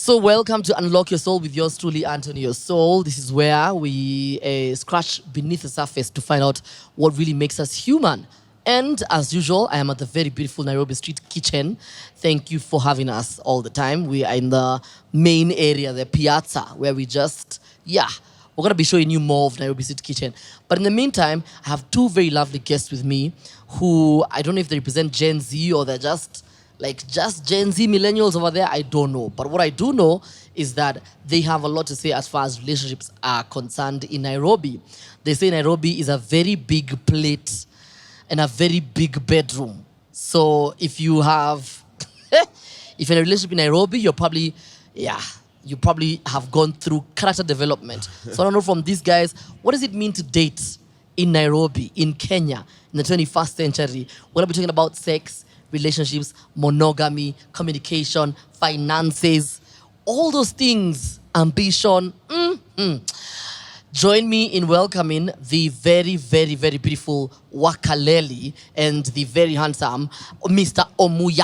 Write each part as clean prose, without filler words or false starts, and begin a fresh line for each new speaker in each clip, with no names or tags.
So welcome to Unlock Your Soul with yours truly, Anto Neosoul. This is where we scratch beneath the surface to find out what really makes us human. And as usual, I am at the very beautiful Nairobi Street Kitchen. Thank you for having us all the time. We are in the main area, the piazza, where we just, we're going to be showing you more of Nairobi Street Kitchen. But in the meantime, I have two very lovely guests with me who, I don't know if they represent Gen Z or they're just Gen Z millennials over there, I don't know. But what I do know is that they have a lot to say as far as relationships are concerned in Nairobi. They say Nairobi is a very big plate and a very big bedroom. So if you have, if you're in a relationship in Nairobi, you probably have gone through character development. So I don't know from these guys, what does it mean to date in Nairobi, in Kenya, in the 21st century? We're going to be talking about sex, relationships, monogamy, communication, finances, all those things, ambition. Join me in welcoming the very, very, very beautiful Wakaleli and the very handsome Mr. Omuya.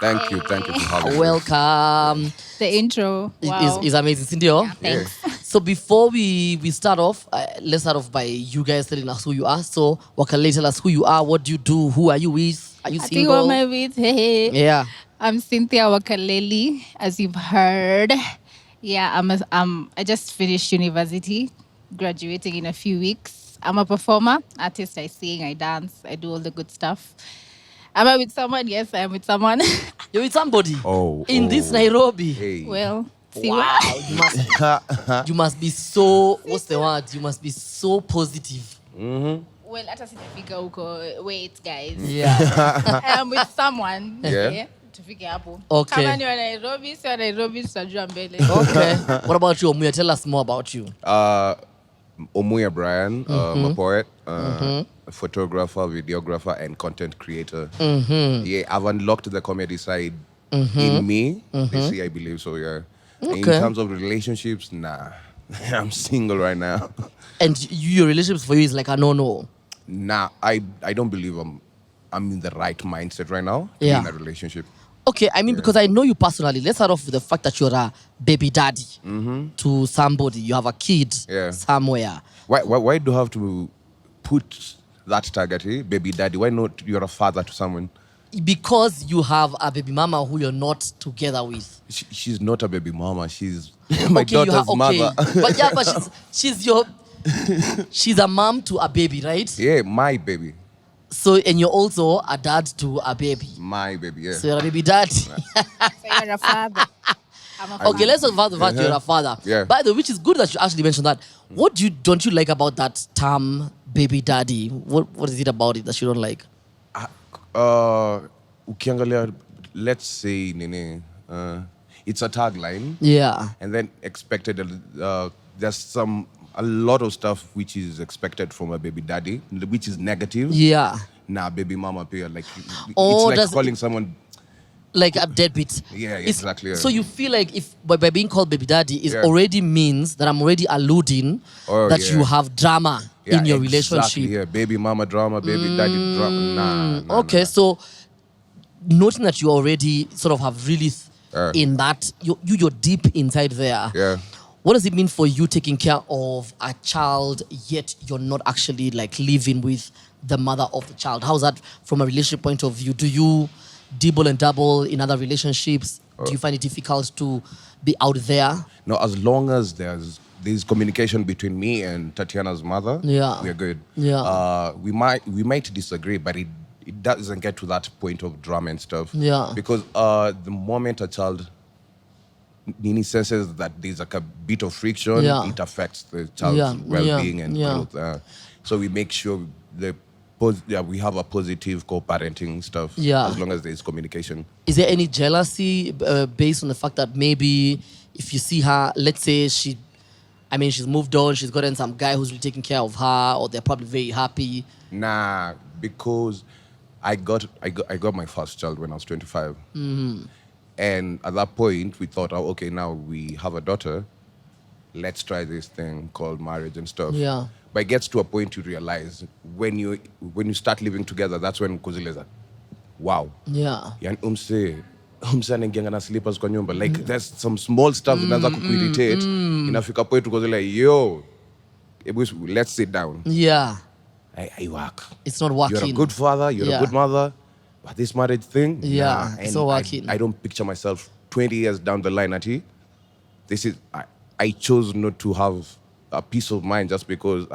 Thank you for having me.
Welcome.
The intro, wow.
is amazing, Cindy.
Thanks.
So before we start off, let's start off by you guys telling us who you are. So Wakaleli, tell us who you are, what do you do, who are you with? Are you
I think
single?
what am I with? Hey.
Yeah.
I'm Cynthia Wakaleli, as you've heard. Yeah, I just finished university, graduating in a few weeks. I'm a performer, artist. I sing, I dance, I do all the good stuff. Am I with someone? Yes, I am with someone.
You're with somebody in this Nairobi.
Hey.
Well, see
Wow,
what?
you must be so, what's the word? You must be so positive.
Well, hata sijafika huko. Wait, guys.
Yeah.
I am with someone.
Yeah.
Tufike hapo.
Okay.
Kama ni wa Nairobi, si wa Nairobi, tutajua mbele.
Okay. What about you, Omuya? Tell us more about you.
Omuya Brian, I'm a poet, a photographer, videographer, and content creator. Yeah, I've unlocked the comedy side in me. They say I believe so, yeah.
Okay.
In terms of relationships, nah. I'm single right now.
And your relationships for you is like a no-no.
Nah, I don't believe I'm in the right mindset right now to be in a relationship.
Okay, I mean, because I know you personally. Let's start off with the fact that you're a baby daddy to somebody. You have a kid somewhere.
Why do you have to put that target, baby daddy? Why not you're a father to someone?
Because you have a baby mama who you're not together with.
She's not a baby mama. She's my daughter's mother.
but she's a mom to a baby, right?
Yeah, my baby.
So, and you're also a dad to a baby.
My baby, yeah.
So you're a baby dad.
So you're a father. I'm a father.
Okay, let's talk about the fact you're a father.
Yeah.
By the way, which is good that you actually mentioned that. What don't you like about that term, baby daddy? What is it about it that you don't like?
Ukiangalia, let's say, nene, it's a tagline.
Yeah.
And then expected, there's a lot of stuff which is expected from a baby daddy, which is negative.
Yeah.
Nah, baby mama, like,
Oh,
it's like calling someone
like a deadbeat.
Yeah, exactly. Yeah.
So you feel like if by being called baby daddy is already means that I'm already alluding that you have drama in your relationship.
Yeah, baby mama drama, baby daddy drama. Nah.
Okay, so noting that you already sort of have really in that you're deep inside there.
Yeah.
What does it mean for you taking care of a child yet you're not actually like living with the mother of the child? How's that from a relationship point of view? Do you dibble and dabble in other relationships? Do you find it difficult to be out there?
No, as long as there's communication between me and Tatiana's mother, we're good.
Yeah.
We might disagree, but it doesn't get to that point of drama and stuff.
Yeah.
Because the moment a child Nini senses that there's like a bit of friction, it affects the child's well-being and growth. So we make sure we have a positive co-parenting stuff as long as there's communication.
Is there any jealousy based on the fact that maybe if you see her, let's say she's moved on, she's gotten some guy who's really taking care of her, or they're probably very happy?
Nah, because I got my first child when I was 25. And at that point, we thought, okay, now we have a daughter. Let's try this thing called marriage and stuff.
Yeah.
But it gets to a point you realize when you start living together, that's when Kuzile is like, wow.
Yeah.
Yan umse msana ingianga na slippers kwa nyumba. Like there's some small stuff zinaanza kukuirritate. Inafika point because like, yo, let's sit down.
Yeah.
I work.
It's not working.
You're a good father, you're a good mother. But this marriage thing,
yeah, it's not working.
I don't picture myself 20 years down the line at he. This is I chose not to have a peace of mind just because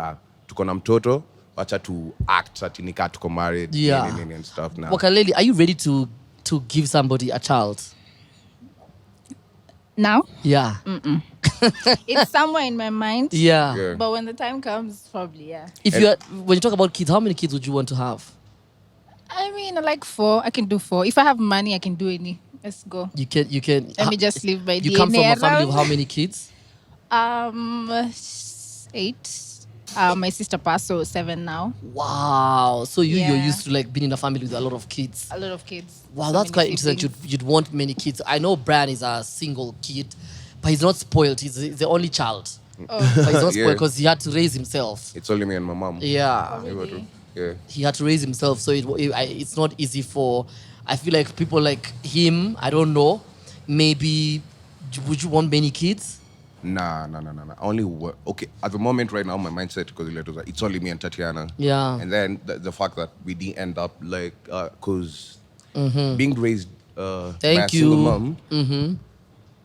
tuko na mtoto, wacha to act ati nika tuko married and stuff now.
Wakaleli, are you ready to give somebody a child?
Now?
Yeah.
It's somewhere in my mind.
Yeah.
But when the time comes, probably, yeah.
When you talk about kids, how many kids would you want to have?
I mean, I like 4. I can do 4. If I have money, I can do any. Let's go.
You can.
Let me just live by DNA.
You come from a family of how many kids?
8. My sister passed, so 7 now.
Wow. So you're used to like being in a family with a lot of kids.
A lot of kids.
Wow, that's quite interesting. You'd want many kids. I know Brian is a single kid, but he's not spoiled. He's the only child. Oh. But he's not spoiled because he had to raise himself.
It's only me and my mom.
Yeah.
Oh, really?
Yeah.
He had to raise himself, so it's not easy for. I feel like people like him. I don't know. Maybe would you want many kids?
Nah. Only okay. At the moment, right now, my mindset because it's only me and Tatiana.
Yeah.
And then the fact that we didn't end up like because being raised by a single mom,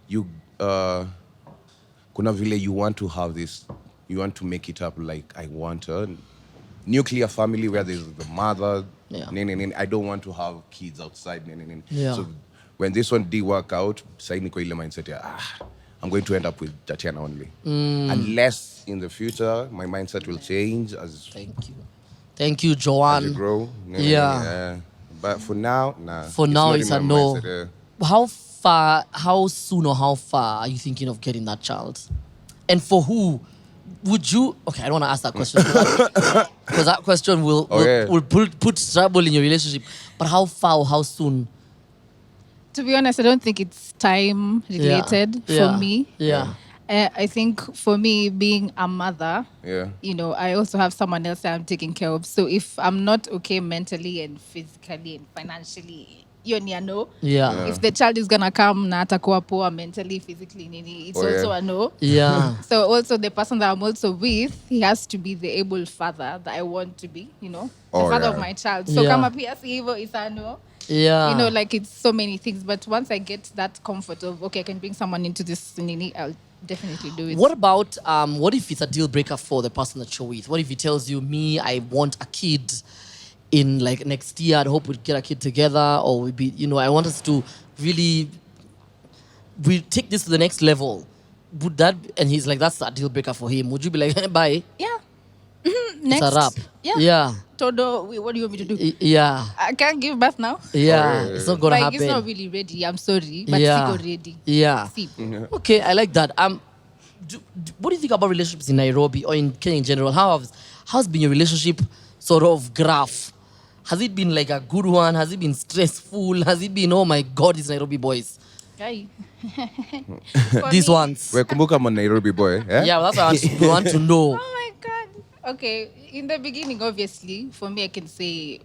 you kuna vile you want to have this, you want to make it up like I want a nuclear family where there's the mother.
Yeah.
I don't want to have kids outside.
Yeah.
So when this one did work out, mindset, I'm going to end up with Tatiana only. Unless in the future my mindset will change as
Thank you, Joanne.
As you grow.
Yeah.
But for now, nah.
For now, it's a no.
Mindset,
How soon or how far are you thinking of getting that child? And for who? Would you? Okay, I don't want to ask that question because that question will put trouble in your relationship. But how far or how soon?
To be honest, I don't think it's time related for me.
Yeah.
I think for me, being a mother, I also have someone else that I'm taking care of. So if I'm not okay mentally and physically and financially, no.
Yeah.
If the child is gonna come na atakuwa poor mentally, physically, it's also a no.
Yeah.
So also the person that I'm also with, he has to be the able father that I want to be, the father of my child. So kama pia si hivyo is a no.
Yeah.
Like it's so many things. But once I get that comfort of, okay, I can bring someone into this, I'll definitely do it.
What about, what if it's a deal breaker for the person that you're with? What if he tells you, I want a kid in like next year, I hope we'll get a kid together, or we'll be, I want us to really, we take this to the next level. Would that, and he's like, that's a deal breaker for him. Would you be like, hey, bye?
Yeah. Next.
It's a wrap.
Yeah. Todo, what do you want me to do?
Yeah.
I can't give birth now.
Yeah. It's not going to happen.
It's not really ready. I'm sorry. But
yeah.
Sigo ready.
Yeah. Okay, I like that. What do you think about relationships in Nairobi or in Kenya in general? How's been your relationship sort of graph? Has it been like a good one? Has it been stressful? Has it been, oh my God, these Nairobi boys?
Aye.
These ones.
We're kumbuka I'm a Nairobi boy.
Yeah, that's what I want to know.
Oh my God. Okay, in the beginning, obviously, for me, I can say,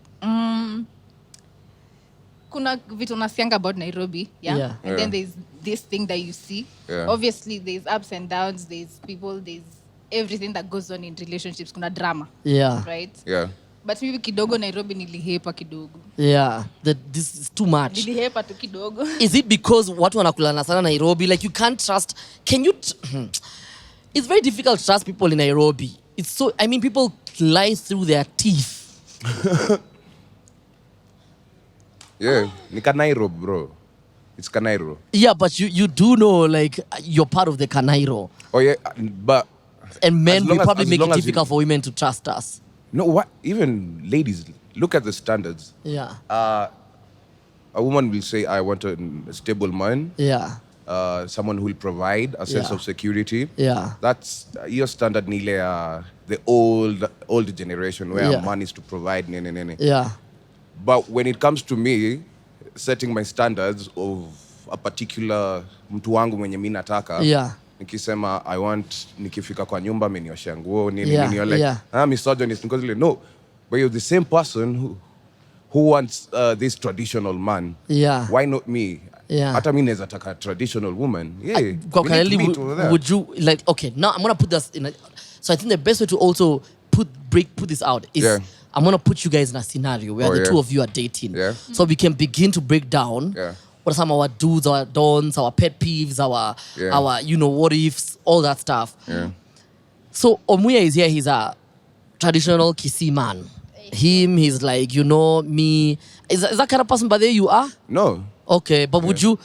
kuna vitu nasianga about Nairobi, yeah? And then there's this thing that you see.
Yeah.
Obviously, there's ups and downs, there's people, there's everything that goes on in relationships. Kuna drama.
Yeah.
Right?
Yeah.
But mimi kidogo Nairobi nilihepa kidogo.
Yeah, this is too much.
Nilihepa tu kidogo.
Is it because watu wanakulana sana Nairobi? Like you can't trust. It's very difficult to trust people in Nairobi. It's so, people lie through their teeth.
Yeah, ni Kanairo, bro. It's Kanairo.
Yeah, but you do know, like, you're part of the Kanairo.
Oh yeah, but
and men will probably make it difficult for women to trust us.
No, what? Even ladies, look at the standards.
Yeah.
A woman will say, I want a stable man.
Yeah.
Someone who will provide a sense of security.
Yeah.
That's your standard, Nile, the old generation where man is to provide.
Yeah.
But when it comes to me, setting my standards of a particular mtu wangu mwenye mimi nataka.
Yeah.
Nikisema I want nikifika kwa nyumba menioshe nguo you're like misogynist because no, but you're the same person who wants this traditional man.
Yeah.
Why not me?
Yeah.
Hata mimi naweza taka traditional woman. Yeah.
Wakaleli, would you like? Okay, now I'm gonna put this in. So I think the best way to also put this out is I'm gonna put you guys in a scenario where the two of you are dating.
Yeah.
So we can begin to break down.
Yeah.
What are some of our do's, our don'ts, our pet peeves, our what ifs, all that stuff.
Yeah.
So Omuya is here. He's a traditional Kisii man. He's like, me. Is that kind of person by there you are?
No.
Okay, but do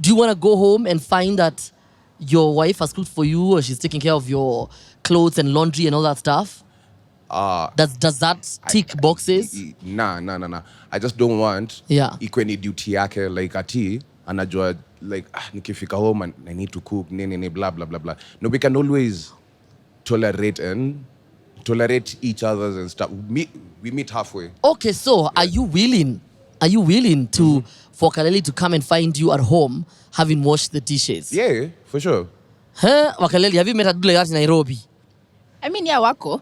you want to go home and find that your wife has cooked for you or she's taking care of your clothes and laundry and all that stuff? Does that tick boxes?
Nah. I just don't want
equally
duty yake like ati anajua like nikifika home and I need to cook blah blah blah blah. No, we can always tolerate each other's and stuff. We meet halfway.
Okay, so are you willing to for Wakaleli to come and find you at home having washed the dishes?
Yeah, for sure.
Wakaleli, have you met a dude like that in Nairobi?
I mean, yeah, wako.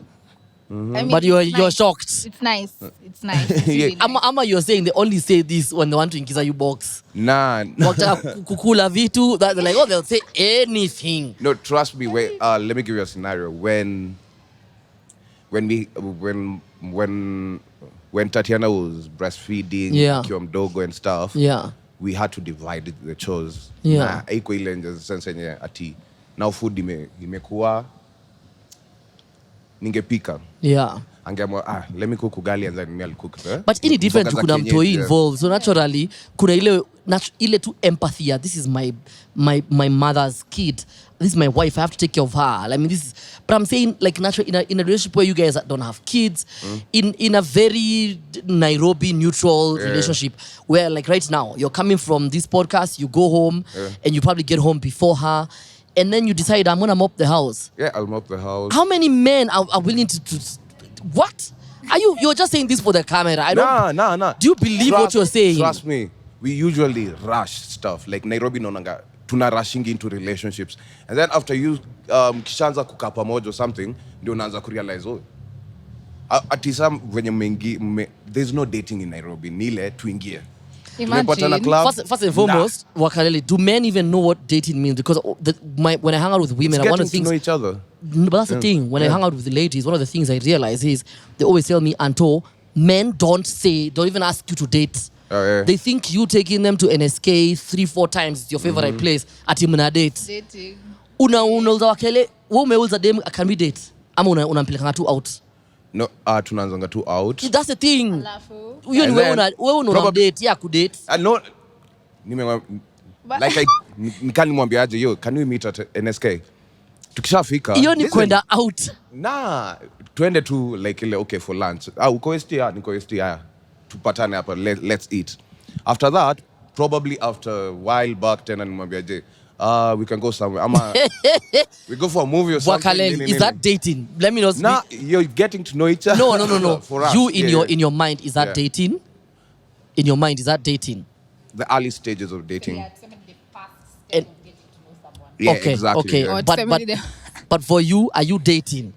I mean,
but you're shocked.
It's nice. It's nice. It's really nice.
Ama you're saying they only say this when they want to ingiza you box.
Nah.
Kukula vitu, they're like, they'll say anything.
No, trust me. Let me give you a scenario. When Tatiana was breastfeeding, akiwa mdogo and stuff, we had to divide the chores. Na haiko ile nje sense yenye ati now food imekuwa ningepika. Angeamua let me cook ugali and then I'll cook.
But any different kuna mtoi involved. So naturally kuna ile tu empathy. This is my mother's kid. This is my wife. I have to take care of her. I mean, but I'm saying like naturally in a relationship where you guys don't have kids, in a very Nairobi neutral relationship where like right now you're coming from this podcast, you go home and you probably get home before her. And then you decide, I'm going to mop the house.
Yeah, I'll mop the house.
How many men are willing to what? You're just saying this for the camera.
Nah.
Do you believe what you're saying?
Trust me. We usually rush stuff. Like Nairobi nonanga, tuna rushing into relationships. And then after you kishaanza kukaa pamoja or something, ndio unaanza kurealize, atisa venye there's no dating in Nairobi. Nile tuingie.
First and foremost, Wakaleli, do men even know what dating means? Because when I hang out with women, one of the things
to know each other.
But that's the thing. When I hang out with the ladies, one of the things I realize is they always tell me, Anto, men don't even ask you to date. They think you taking them to NSK 3-4 times, it's your favorite place, ati mna date.
Dating.
Unauza Wakaleli, wewe umeuza dem, can we date? Ama unampelekanga tu out?
No, tunaanzanga tu out.
That's the thing. Wewe una date, kudate.
No, like nikanimwambiaje yo, can we meet at NSK? Tukishafika.
Hiyo ni kwenda out.
Nah, twende tu like ile okay for lunch. Uko ST, niko ST, tupatane hapa, let's eat. After that, probably after a while back tena nimwambiaje, we can go somewhere. We go for a movie or something.
Wakaleli, is that dating? Let me know.
Nah, you're getting to know each other.
No.
For us,
you in your mind, is that dating? In your mind, is that dating?
The early stages of dating.
Yeah, some of the first step of getting to know someone.
Yeah, exactly.
Okay. Yeah. But for you, are you dating?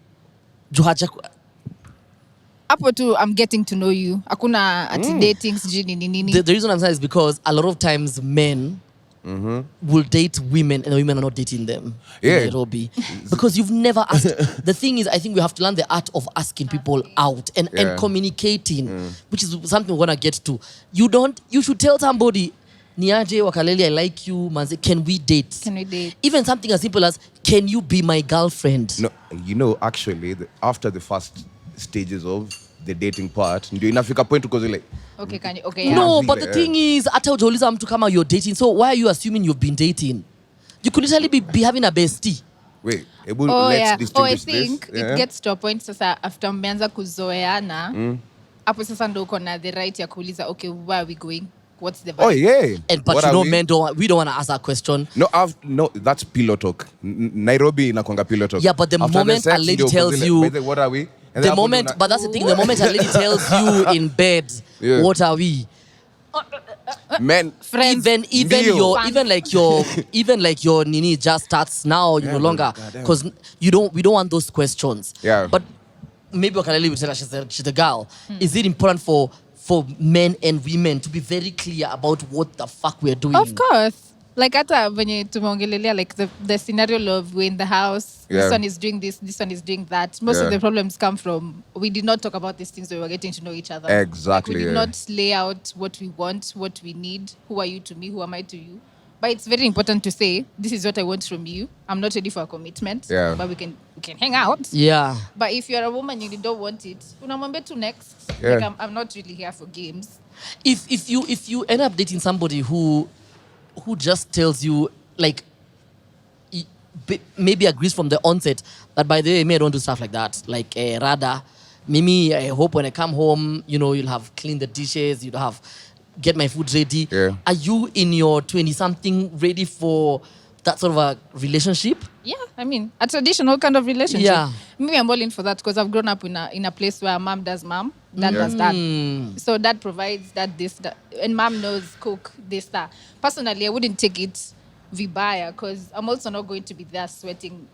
Hapo tu, I'm getting to know you. Hakuna ati dating sijui nini.
The reason I'm saying is because a lot of times men will date women and the women are not dating them in Nairobi. Because you've never asked. The thing is, I think we have to learn the art of asking people out and communicating, which is something we're going to get to. You should tell somebody, Niaje, Wakaleli, I like you, manze, can we date?
Can we date?
Even something as simple as, can you be my girlfriend?
No, actually, after the first stages of the dating part, ndio inafika point because like
no, but the thing is, hata hujauliza mtu kama you're dating, so why are you assuming you've been dating? You could literally be having a bestie.
Wait, let's distinguish
this. I think it gets to a point sasa after mmeanza kuzoeana, hapo sasa ndio uko na the right ya kuuliza, okay, where are we going? What's the vibe?
But men don't want to ask that question.
No, that's pillow talk. Nairobi inakwanga pillow talk.
Yeah, but the moment a lady tells you,
what are we?
But that's the thing. The moment a lady tells you in bed, what are we?
Men,
friends.
Even like your nini just starts now. You no longer because we don't want those questions.
Yeah.
But maybe Wakaleli will tell her she's the girl. Is it important for for men and women to be very clear about what the fuck we're doing.
Of course. Like hata venye tumeongelelea, like the scenario of we're in the house, this one is doing this one is doing that. Most of the problems come from we did not talk about these things when we were getting to know each other.
Exactly.
Like we did not lay out what we want, what we need, who are you to me, who am I to you. But it's very important to say, this is what I want from you. I'm not ready for a commitment. But we can hang out.
Yeah.
But if you're a woman and you don't want it, unamwambia to next. Like I'm not really here for games.
If you end up dating somebody who just tells you, like, maybe agrees from the onset that, by the way, me, I don't do stuff like that. Like, rather, Mimi, I hope when I come home, you'll have cleaned the dishes, you'll have get my food ready. Are you in your 20-something ready for that sort of a relationship?
Yeah, I mean, a traditional kind of relationship.
Yeah.
Me, I'm all in for that because I've grown up in a place where mom does mom, dad does dad. So dad provides that, and mom knows cook, this, that. Personally, I wouldn't take it vibaya because I'm also not going to be there sweating,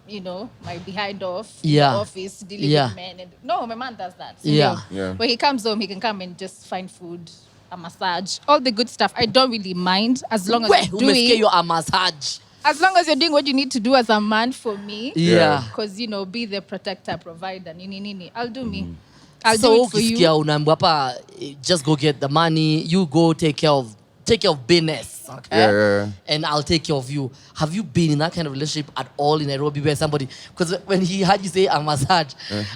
my behind off in the office, dealing with men. No, my man does that. So when he comes home, he can come and just find food, a massage, all the good stuff. I don't really mind as long as you're doing
a massage.
As long as you're doing what you need to do as a man for me.
Yeah.
Because, be the protector, provider, nini. I'll do me. I'll do it for you.
Just go get the money. You go take care of business. Okay?
Yeah.
And I'll take care of you. Have you been in that kind of relationship at all in Nairobi where somebody, because when he had you say a massage,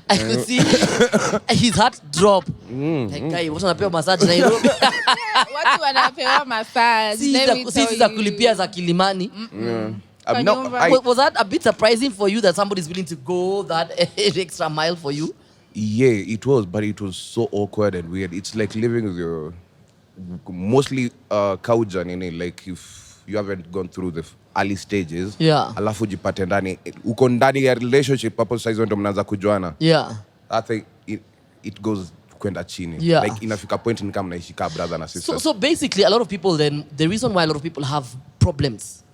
I could see his heart drop. Like, guy, what's unapewa massage Nairobi?
Watu wanapewa massage. Let me tell
you. Za kulipia za Kilimani.
Was
that a bit surprising for you that somebody's willing to go that extra mile for you?
Yeah, it was, but it was so awkward and weird. It's like living with your mostly kauja nini, like if you haven't gone through the early stages, alafu jipate ndani uko ndani ya relationship hapo sasa ndo mnaanza kujuana. I think it goes kwenda chini. Like inafika point ni kama mnaishi kama brother na sister.
So basically a lot of people, then the reason why a lot of people have problems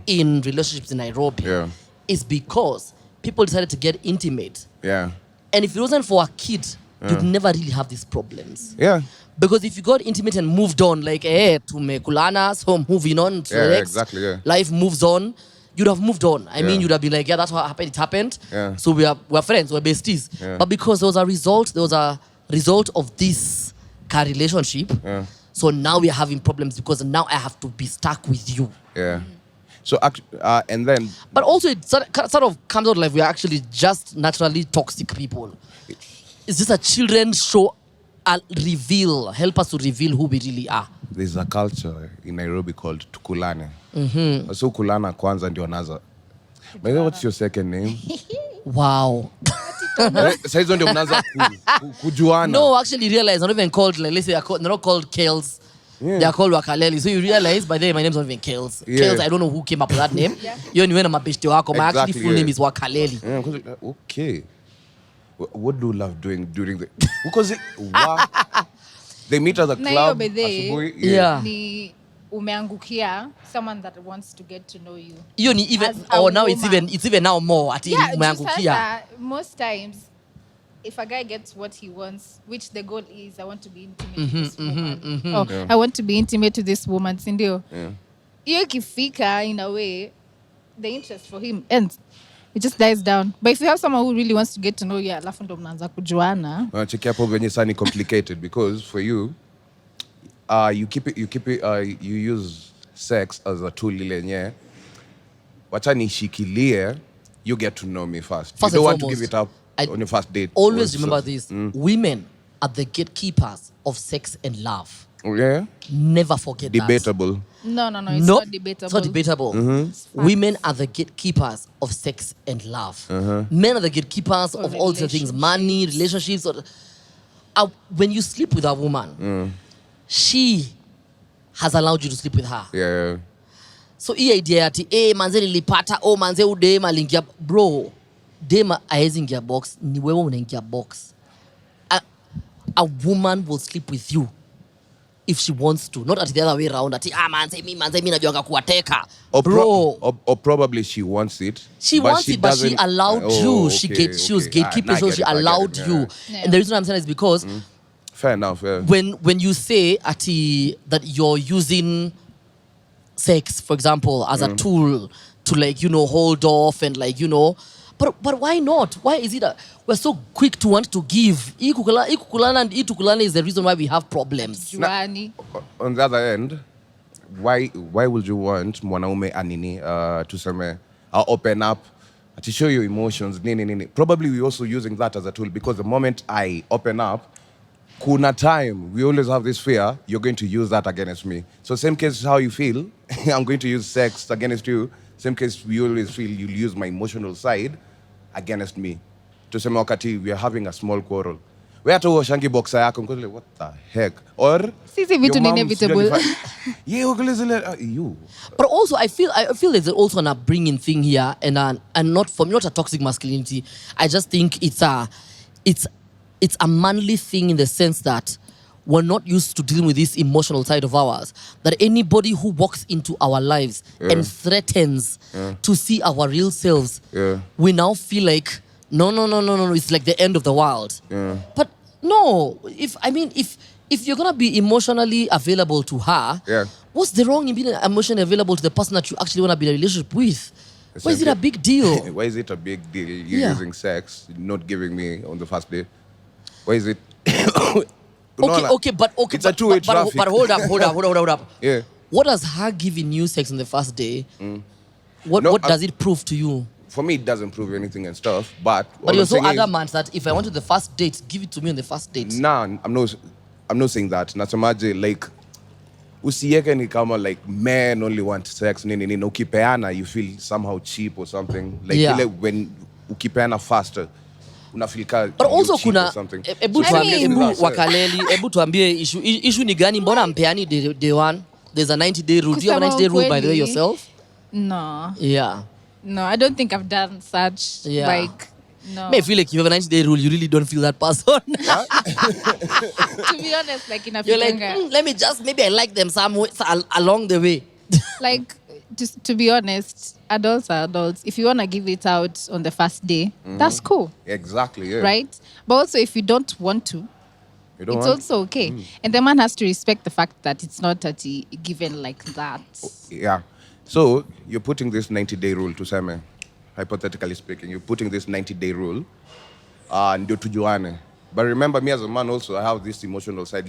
in relationships in Nairobi is because people decided to get intimate. And if it wasn't for a kid, you'd never really have these problems. Because if you got intimate and moved on, like, tumekulana, so moving on to the next, life moves on, you'd have moved on. I mean, you'd have been like, that's what happened, it happened. So we're friends, we're besties. But because there was a result of this car relationship, so now we're having problems because now I have to be stuck with you.
So, and then...
But also it sort of comes out like we're actually just naturally toxic people. Is this a children's show? Help us to reveal who we really are.
There's a culture in Nairobi called tukulane. So kulana kwanza ndio naza. By the way, what's your second name?
Wow.
Saizo ndio mnaanza kujuana.
No, actually realize not even called, like, let's say they're not called Kales. They are called Wakaleli. So you realize, by the way, my name's not even Kales. Kales, I don't know who came up with that name. You know, my actually full name is Wakaleli.
Okay. What do you love doing during the... Because they meet at the club.
Ni umeangukia someone that wants to get to know you.
Now it's even now more.
Most times, if a guy gets what he wants, which the goal is, I want to be intimate with this woman. I want to be intimate with this woman, sindio. Iyo kifika, in a way, the interest for him ends. It just dies down. But if you have someone who really wants to get to know you, alafu ndo mnaanza kujuana.
Check hapo venye sani complicated because for you, you use sex as a tool lenye. Wacha nishikilie, you get to know me first. You don't want to give it up on your first date.
Always remember this. Women are the gatekeepers of sex and love. Never forget
debatable.
that.
No, it's not debatable.
It's not debatable. Women are the gatekeepers of sex and love. Men are the gatekeepers of all the things, money, relationships. When you sleep with a woman, she has allowed you to sleep with her. So hii idea ati manze nilipata manze udema lingia, bro, dema haezi ingia box, ni wewe unaingia box. A woman will sleep with you if she wants to, not at the other way around. Ati manze mi najuanga kuwateka.
Or probably she wants it.
She wants it, but she allowed you. She was gatekeeping, so she allowed you. And the reason I'm saying is because
Fair enough, yeah.
When you say, Ati, that you're using sex, for example, as a tool to, like, hold off and, like, but why not? Why is it we're so quick to want to give? Ikukulana and itukulana is the reason why we have problems.
On the other end, why would you want mwanaume anini tuseme open up to show your emotions nini? Probably we're also using that as a tool, because the moment I open up, kuna time, we always have this fear, you're going to use that against me. So same case how you feel, I'm going to use sex against you. Same case we always feel you'll use my emotional side against me. Tuseme wakati we are having a small quarrel, we hata washangi boxer yako ngole, what the heck? Or
sisi vitu ni inevitable.
Yeah, you.
But also I feel there's also an upbringing thing here, and not a toxic masculinity. I just think it's a manly thing, in the sense that we're not used to dealing with this emotional side of ours. That anybody who walks into our lives and threatens to see our real selves, we now feel like, no, it's like the end of the world. But no, if you're gonna be emotionally available to her, what's the wrong in being emotionally available to the person that you actually wanna be in a relationship with? Why is it a big deal?
Why is it a big deal? You're using sex, not giving me on the first day. Why is it?
But
it's a two-way traffic.
But hold up.
Yeah.
What does her giving you sex on the first day? What does it prove to you?
For me, it doesn't prove anything and stuff. But
you're so adamant that if I want to the first date, give it to me on the first date.
Nah, I'm not saying that. Nasemaje, like, usieke ni kama like men only want sex nini. Ukipeana, you feel somehow cheap or something. Like when ukipeana faster.
But also kuna Wakaleli, ebu tuambie issue ni gani, mbona mpeani day one? There's a 90-day rule. Do you have a 90-day rule, by the way, yourself?
No.
Yeah.
No, I don't think I've done such.
Yeah.
Like, no.
I feel like if you have a 90-day rule, you really don't feel that person.
To be honest, like in a
you're like, maybe I like them somewhere along the way.
Like, just to be honest, adults are adults. If you want to give it out on the first day, that's cool.
Exactly, yeah.
Right? But also, if you don't want to, it's also okay. And the man has to respect the fact that it's not given like that.
Yeah. So, you're putting this 90-day rule to Seme, hypothetically speaking. You're putting this 90-day rule ndio tujuane. But remember, me as a man also, I have this emotional side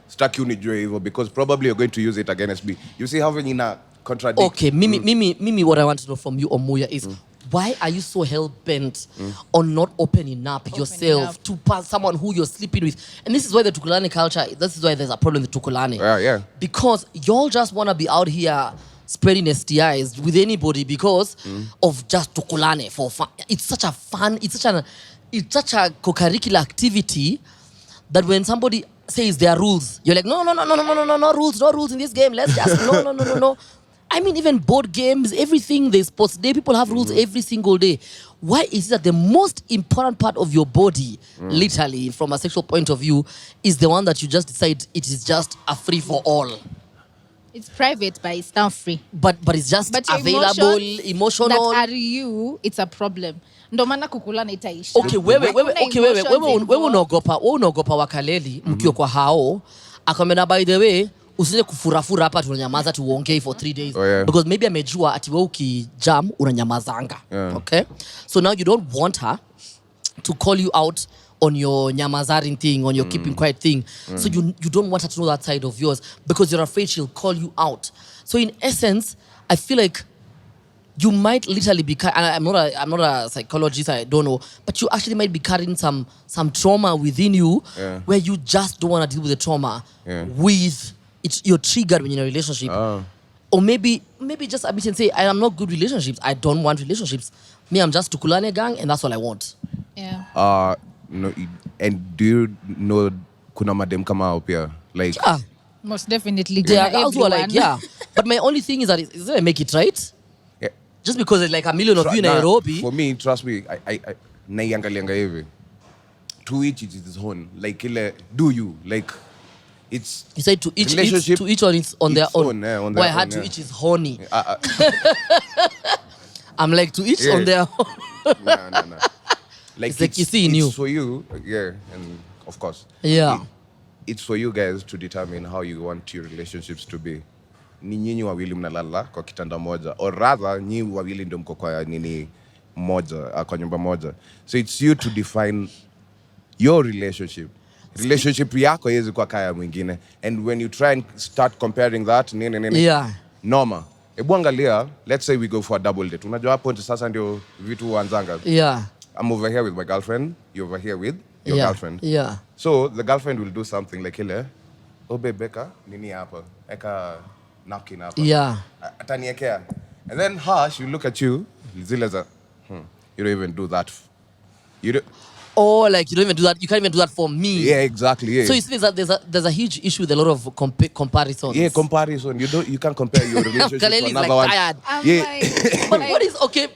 stuck you because probably you're going to use it against me. You see how when you contradict.
Okay, Mimi, what I want to know from you, Omuya, is why are you so hell-bent on not opening up yourself to someone who you're sleeping with? And this is why the Tukulane culture, this is why there's a problem with Tukulane.
Yeah.
Because y'all just want to be out here spreading STIs with anybody because of just Tukulane for fun. It's such a fun, it's such a co-curricular activity that when somebody says there are rules, you're like, no rules in this game. Let's just, no. I mean, even board games, everything, there's sports day, people have rules every single day. Why is it that the most important part of your body, literally, from a sexual point of view, is the one that you just decide it is just a free-for-all?
It's private, but it's not free.
But it's just available, emotional.
That are you, it's a problem. Ndo maana kukulana itaisha.
Okay, wewe unaogopa Wakaleli mkiwa kwa hao. Akamena, by the way, usije kufurafura hapa tunanyamaza tuongee for 3 days. Because maybe amejua ati wewe ukijam unanyamazanga. Okay? So now you don't want her to call you out on your nyamazaring thing, on your keeping quiet thing. So you don't want her to know that side of yours because you're afraid she'll call you out. So in essence, I feel like you might literally be, I'm not a psychologist, I don't know, but you actually might be carrying some trauma within you where you just don't want to deal with the trauma with you're triggered when you're in a relationship. Or maybe just admit and say, I am not good relationships. I don't want relationships. Me, I'm just Tukulane gang and that's all I want.
Yeah.
No, and do you know kuna madem kama up here? Like,
most definitely.
They are also like, But my only thing is that is it make it right?
Yeah.
Just because there's like a million of you in Nairobi.
For me, trust me, I naiangalianga hivi. To each it is own. Like, do you? Like, it's...
You said to each on their own.
On
I had to each is horny. I'm like, to each on their own.
No. Like,
it's like you see in you.
for you, and of course.
Yeah.
it's for you guys to determine how you want your relationships to be. Ni nyinyi wawili mnalala kwa kitanda moja, or rather nyinyi wawili ndio mko kwa nini moja, kwa nyumba moja. So it's you to define your relationship. Relationship yako yezi kwa kaya mwingine. And when you try and start comparing that, Noma. Ebu angalia, let's say we go for a double date. Unajua hapo sasa ndio vitu huanzanga. I'm over here with my girlfriend, you're over here with your girlfriend. So the girlfriend will do something like ile, oh babe, Becca, nini hapa? Eka napkin hapa. Ataniekea. And then she will look at you, zile za, you don't even do that. You don't.
Or like you don't even do that. You can't even do that for me.
Yeah, exactly. Yeah.
So you see that there's a huge issue with a lot of comparisons.
Yeah, comparison. You can't compare your relationship to another
like
one.
Tired.
But
what is okay?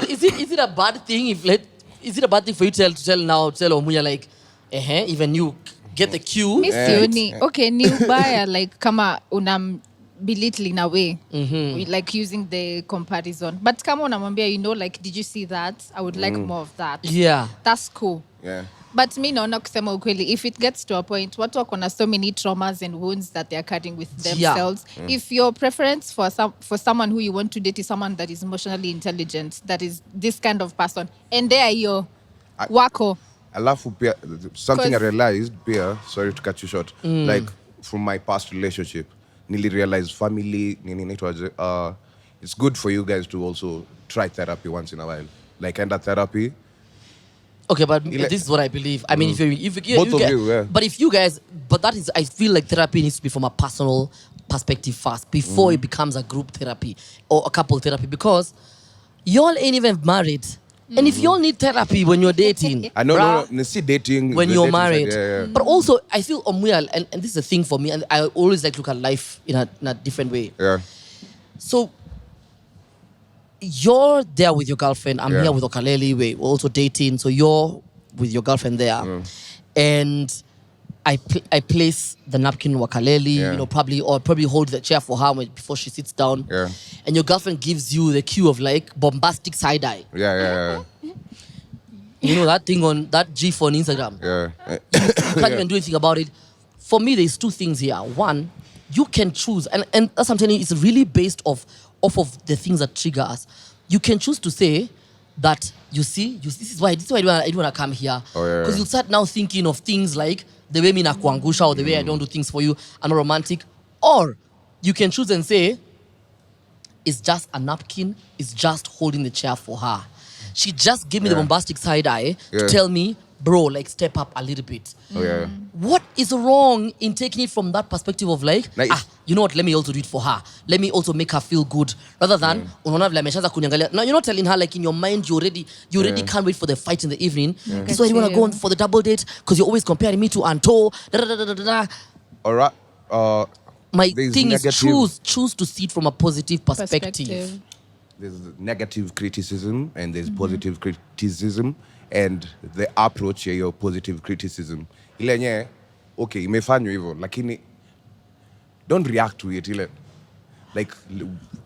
Is it a bad thing is it a bad thing for you to tell Omuya like, even you get the cue?
Miss Yoni. Okay, ni ubaya like kama unam belittling away, like using the comparison. But kama unamwambia, like, did you see that? I would like more of that.
Yeah.
That's cool.
Yeah.
But me naona kusema ukweli, if it gets to a point, watu wako na so many traumas and wounds that they are carrying with themselves. If your preference for someone who you want to date is someone that is emotionally intelligent, that is this kind of person, and there you wako.
Alafu pia, something I realized pia, sorry to cut you short, like from my past relationship, nili realize family, it's good for you guys to also try therapy once in a while. Like enda therapy.
Okay, but this is what I believe. I mean, if you
both of you,
but if you guys, but that is, I feel like therapy needs to be from a personal perspective first before it becomes a group therapy or a couple therapy, because y'all ain't even married. And if y'all need therapy when you're dating,
I know, see dating
when you're married.
But
also, I feel Omuya, and this is a thing for me, and I always like look at life in a different way.
Yeah.
So you're there with your girlfriend. I'm here with Wakaleli. We're also dating. So you're with your girlfriend there, and I place the napkin Wakaleli, probably hold the chair for her before she sits down.
Yeah.
And your girlfriend gives you the cue of like bombastic side eye.
Yeah.
You know that thing on that GIF on Instagram?
Yeah.
You can't even do anything about it. For me, there's two things here. One, you can choose, and that's what I'm telling you, it's really based off of the things that trigger us. You can choose to say that, you see, this is why I don't want to come here. Because you'll start now thinking of things like the way me nakuangusha or the way I don't do things for you, I'm not romantic. Or you can choose and say, it's just a napkin, it's just holding the chair for her. She just gave me the bombastic side eye to tell me, bro, like step up a little bit. What is wrong in taking it from that perspective of like, you know what, let me also do it for her. Let me also make her feel good. Rather than, now you're not telling her like in your mind, you already can't wait for the fight in the evening. This is why you want to go on for the double date, because you're always comparing me to Anto.
All right.
My thing is choose to see it from a positive perspective.
There's negative criticism and there's positive criticism, and the approach ya your positive criticism. Ile nye, okay, imefanywa hivyo, lakini don't react to it. Like,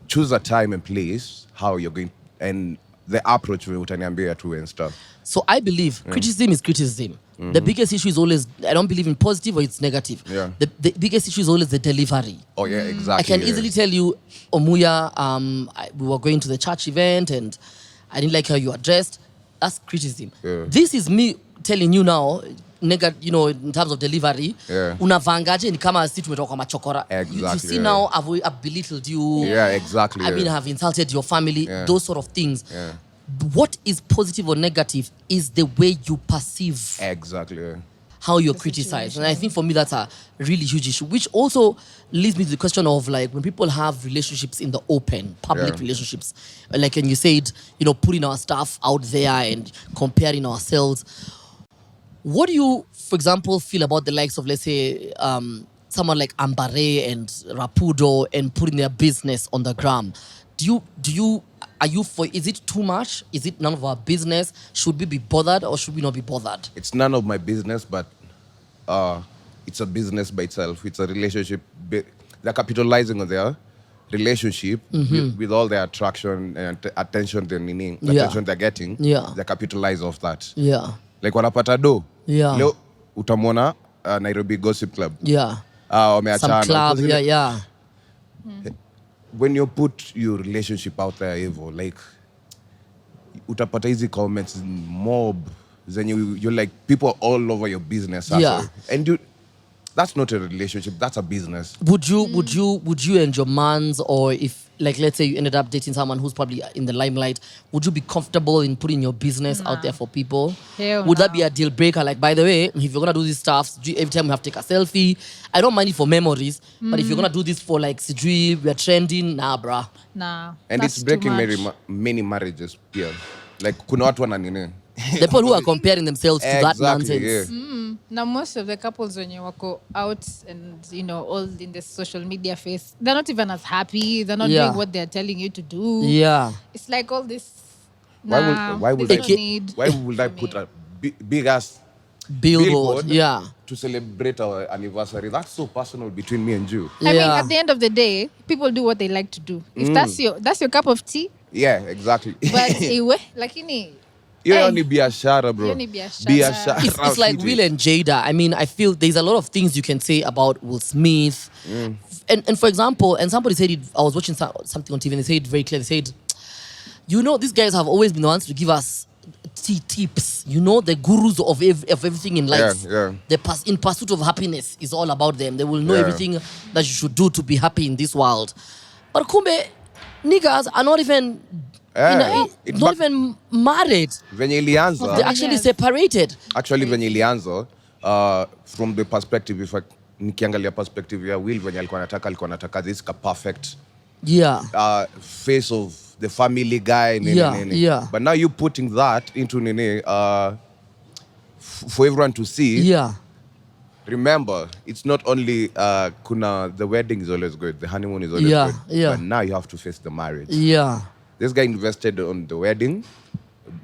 choose a time and place, how you're going, and the approach utaniambia tu and stuff.
So I believe criticism is criticism. The biggest issue is always, I don't believe in positive or it's negative. The biggest issue is always the delivery.
Oh yeah, exactly.
I can easily tell you, Omuya, we were going to the church event and I didn't like how you were dressed. That's criticism. This is me telling you now, in terms of delivery, unavangaje ni kama si tumetoka kwa machokora.
Exactly.
You see now, I've belittled you.
Yeah, exactly.
I mean, I've insulted your family, those sort of things. What is positive or negative is the way you perceive how you're criticized. And I think for me, that's a really huge issue, which also leads me to the question of like when people have relationships in the open, public relationships, like when you said, putting our stuff out there and comparing ourselves. What do you, for example, feel about the likes of, let's say, someone like Ambare and Rapudo and putting their business on the gram? Are you for, is it too much? Is it none of our business? Should we be bothered or should we not be bothered?
It's none of my business, but it's a business by itself. It's a relationship. They're capitalizing on their relationship with all their attraction and attention they're getting. They capitalize off that.
Yeah.
Like wanapata do.
Yeah.
Leo utamwona Nairobi Gossip Club.
Yeah.
Wameachana.
Some club, yeah.
When you put your relationship out there, Evo, like, utapata hizi comments mob, then you're like, people all over your business.
Yeah.
And that's not a relationship, that's a business.
Would you and your mans, or if, like, let's say you ended up dating someone who's probably in the limelight, would you be comfortable in putting your business out there for people? Would that be a deal breaker? Like, by the way, if you're gonna do this stuff, every time we have to take a selfie, I don't mind it for memories, but if you're gonna do this for like sijui, we're trending, nah, bruh.
Nah.
And it's breaking many marriages here. Like, kuna watu wana nini?
The people who are comparing themselves to that nonsense.
Yeah.
Now, most of the couples when you walk out and, all in the social media face, they're not even as happy. They're not doing what they're telling you to do.
Yeah.
It's like all this.
Why would I put a big ass
billboard
to celebrate our anniversary? That's so personal between me and you.
I mean, at the end of the day, people do what they like to do. If that's your cup of tea.
Yeah, exactly.
But lakini
you're only biashara, bro.
It's like Will and Jada. I mean, I feel there's a lot of things you can say about Will Smith. And for example, and somebody said it, I was watching something on TV and they said it very clearly. They said, these guys have always been the ones to give us tips. The gurus of everything in life.
Yeah.
In pursuit of happiness is all about them. They will know everything that you should do to be happy in this world. But kumbe, niggas are not even even married.
Venye ilianza,
they're actually separated.
Actually, venye ilianza, from the perspective, if nikiangalia perspective ya Will, venye alikuwa anataka this perfect face of the family guy.
Yeah.
But now you putting that into for everyone to see.
Yeah.
Remember, it's not only the wedding is always good, the honeymoon is always good.
Yeah.
But now you have to face the marriage.
Yeah.
This guy invested on the wedding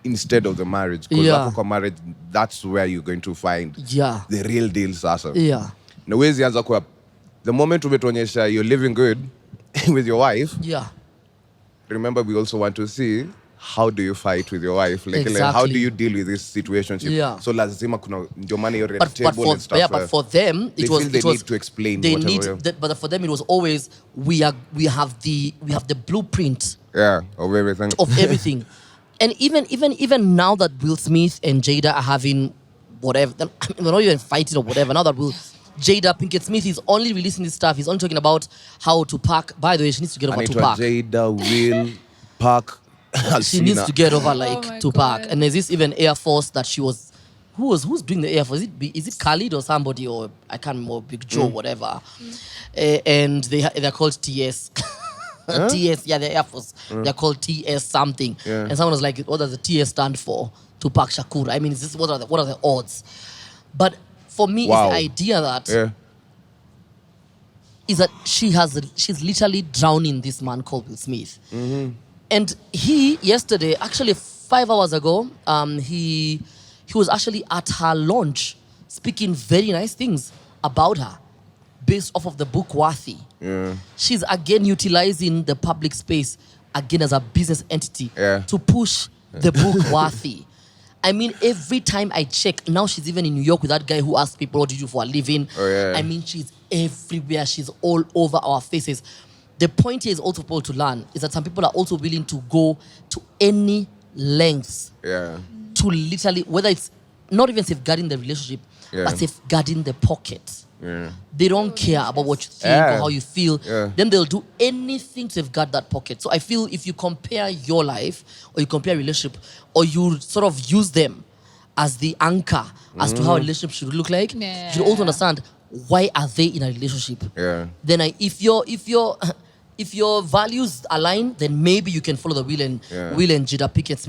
instead of the marriage. Because after marriage, that's where you're going to find the real deal, sasa.
Yeah.
Na wezi anza kwa the moment umetuonyesha you're living good with your wife.
Yeah.
Remember, we also want to see how do you fight with your wife? Like how do you deal with this situationship?
Yeah.
So lazima kuna ndio maana you're relatable and stuff.
Yeah, but for them
it was need to explain whatever.
But for them it was always we have the blueprint.
Yeah, of everything.
Of everything. And even now that Will Smith and Jada are having whatever, they're not even fighting or whatever. Now that Jada Pinkett Smith is only releasing this stuff. He's only talking about how to pack. By the way, she needs to get over Tupac.
Jada, Will, Park.
She needs to get over Tupac. And there's this even Air Force that she was. Who's doing the Air Force? Is it Khalid or somebody, or I can't remember, Big Joe, whatever. And they're called TS. Huh? TS, the Air Force. They're called TS something. Yeah. And someone was like, what does the TS stand for? Tupac Shakur. I mean, what are the odds? But for me, it's the idea that is that she's literally drowning this man called Will Smith. Mm-hmm. And he yesterday, actually 5 hours ago, he was actually at her launch speaking very nice things about her based off of the book Worthy. Yeah. She's again utilizing the public space again as a business entity to push the book Worthy. I mean, every time I check, now she's even in New York with that guy who asks people, what do you do for a living? Oh, yeah. I mean, she's everywhere. She's all over our faces. The point here is also for people to learn is that some people are also willing to go to any lengths to literally, whether it's not even safeguarding the relationship, but safeguarding the pocket. Yeah. They don't care about what you think or how you feel. Yeah. Then they'll do anything to safeguard that pocket. So I feel if you compare your life or you compare a relationship or you sort of use them as the anchor as to how a relationship should look like, you should also understand why are they in a relationship. Yeah. Then if your values align, then maybe you can follow the Will and Jada Pinkett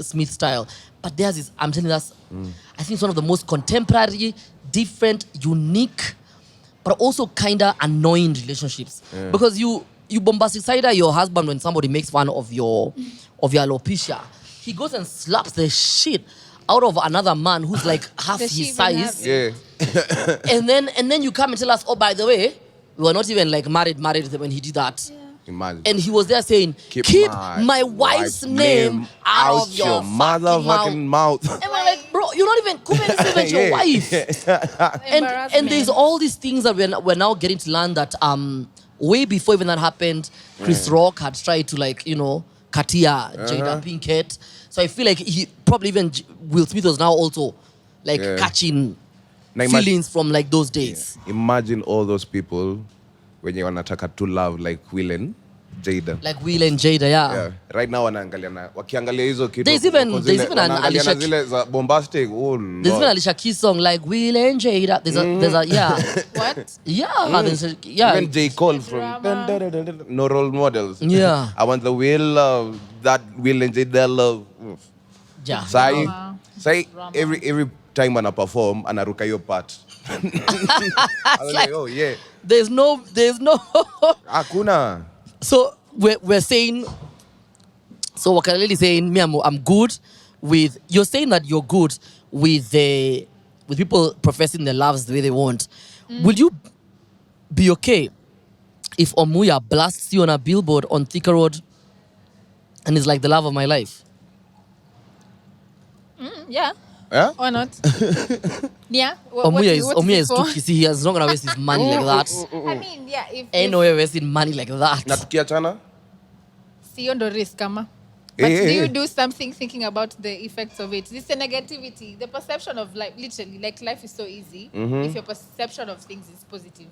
Smith style. But theirs is, I'm telling you, I think it's one of the most contemporary, different, unique, but also kind of annoying relationships. Yeah. Because you bombastic either your husband when somebody makes fun of your alopecia. He goes and slaps the shit out of another man who's like half his size. Yeah. and then you come and tell us, oh, by the way, we were not even like married when he did that. Yeah.
Imagine.
And he was there saying, keep my wife's name out of your motherfucking
mouth.
And we're like, bro, you're not even, Kuben is even your wife. And there's all these things that we're now getting to learn that way before even that happened, Chris Rock had tried to, like, you know, Katia, Jada Pinkett. So I feel like he probably even Will Smith was now also like catching feelings from like those days.
Imagine all those people when you wanataka to love like Will and Jada.
Like Will and Jada, yeah.
Right now wakiangalia hizo kitu.
There's even an Alicia
zile za bombastic. Oh,
there's even Alicia Keys song like Will and Jada. There's a yeah.
What?
Yeah, yeah.
Even J. Cole from No Role Models.
Yeah.
I want the Will love, that Will and Jada love.
Yeah.
Say every time I perform anaruka your part. I was like, oh yeah.
There's no
Hakuna.
So we're saying, so Wakaleli saying, me, I'm good with, you're saying that you're good with people professing their loves the way they want. Will you be okay if Omuya blasts you on a billboard on Thika Road and is like the love of my life?
Yeah.
Yeah?
Or not? Yeah.
Omuya is too kissy. He is not gonna waste his money like that.
I mean, yeah.
Ain't no way wasting money like that.
Na tukiachana?
Sio ndo risk kama. But do you do something thinking about the effects of it? This is the negativity, the perception of life. Literally, like life is so easy if your perception of things is positive.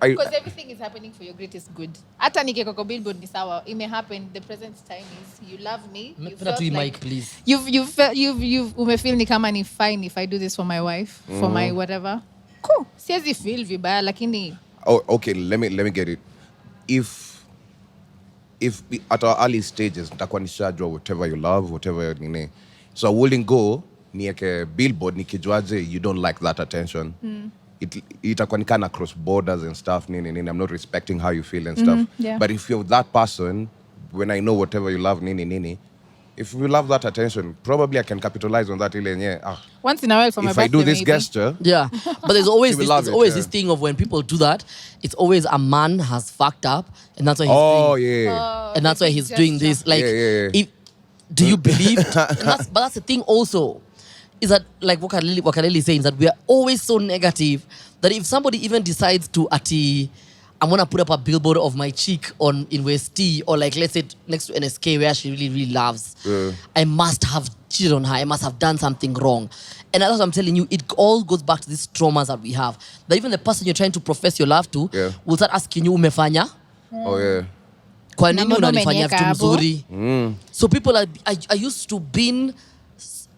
Because everything is happening for your greatest good. Hata nikeko kwa billboard ni sawa. It may happen. The present time is you love me. You felt like
mic, please.
You've umefeel ni kama ni fine if I do this for my wife, for my whatever. Cool. Siwezi feel vibaya lakini.
Oh, okay. Let me get it. If at our early stages nitakuwa nishajua whatever you love, whatever nini. So I wouldn't go nieke billboard nikijuaje you don't like that attention. Itakuwa nikana cross borders and stuff nini. I'm not respecting how you feel and stuff.
Yeah.
But if you're that person, when I know whatever you love nini, if you love that attention, probably I can capitalize on that.
Once in a while for my birthday,
if I do this
maybe.
gesture,
yeah. But there's always
this
thing of when people do that, it's always a man has fucked up, and that's why he's and that's why he's doing this. Like, do you believe? But that's the thing also, is that like Wakaleli is saying that we are always so negative that if somebody even decides to I'm gonna put up a billboard of my chick in West T, or like let's say next to NSK where she really, really loves. I must have cheated on her. I must have done something wrong. And that's what I'm telling you, it all goes back to these traumas that we have. That even the person you're trying to profess your love to will start asking you, umefanya?
Oh yeah.
Kwa nini unanifanyia vitu mzuri? So people I used to be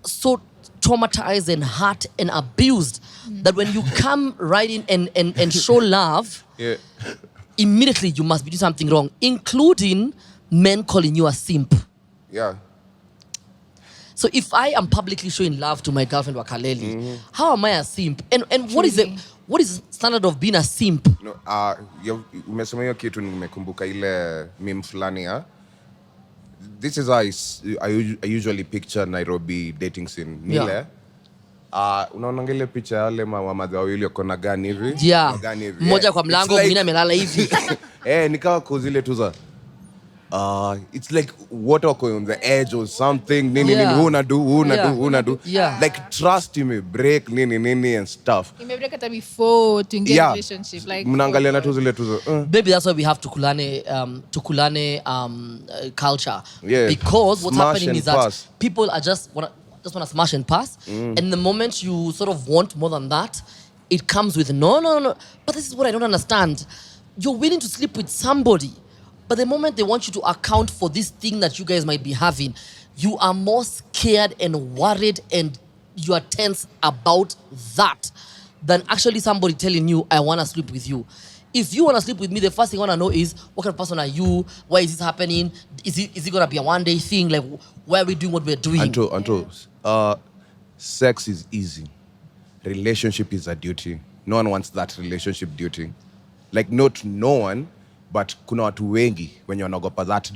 so traumatized and hurt and abused that when you come right in and show love, immediately you must be doing something wrong, including men calling you a simp.
Yeah.
So if I am publicly showing love to my girlfriend Wakaleli, how am I a simp? And what is the standard of being a simp?
No, umesema hiyo kitu nimekumbuka ile meme fulani ya. This is how I usually picture Nairobi dating scene. Nile. Unaona ile picha yale mamadha wawili wako na gani hivi?
Yeah. Mmoja kwa mlango, mwingine amelala hivi.
Nikawa kuzile tu za it's like what on the edge or something. Nini una do.
Yeah.
Like trust me, break nini and stuff.
You may break it before to engage relationship. Like
mnaangalia na tu zile tu za.
Baby, that's why we have tukulane culture. Yeah. Because what's happening is that people are just want to smash and pass. And the moment you sort of want more than that, it comes with no. But this is what I don't understand. You're willing to sleep with somebody, but the moment they want you to account for this thing that you guys might be having, you are more scared and worried and you are tense about that than actually somebody telling you, I want to sleep with you. If you want to sleep with me, the first thing I want to know is, what kind of person are you? Why is this happening? Is it going to be a one-day thing? Like, why are we doing what we're doing?
Anto, sex is easy. Relationship is a duty. No one wants that relationship duty. Like, not no one, but kuna watu wengi when you're wanaogopa that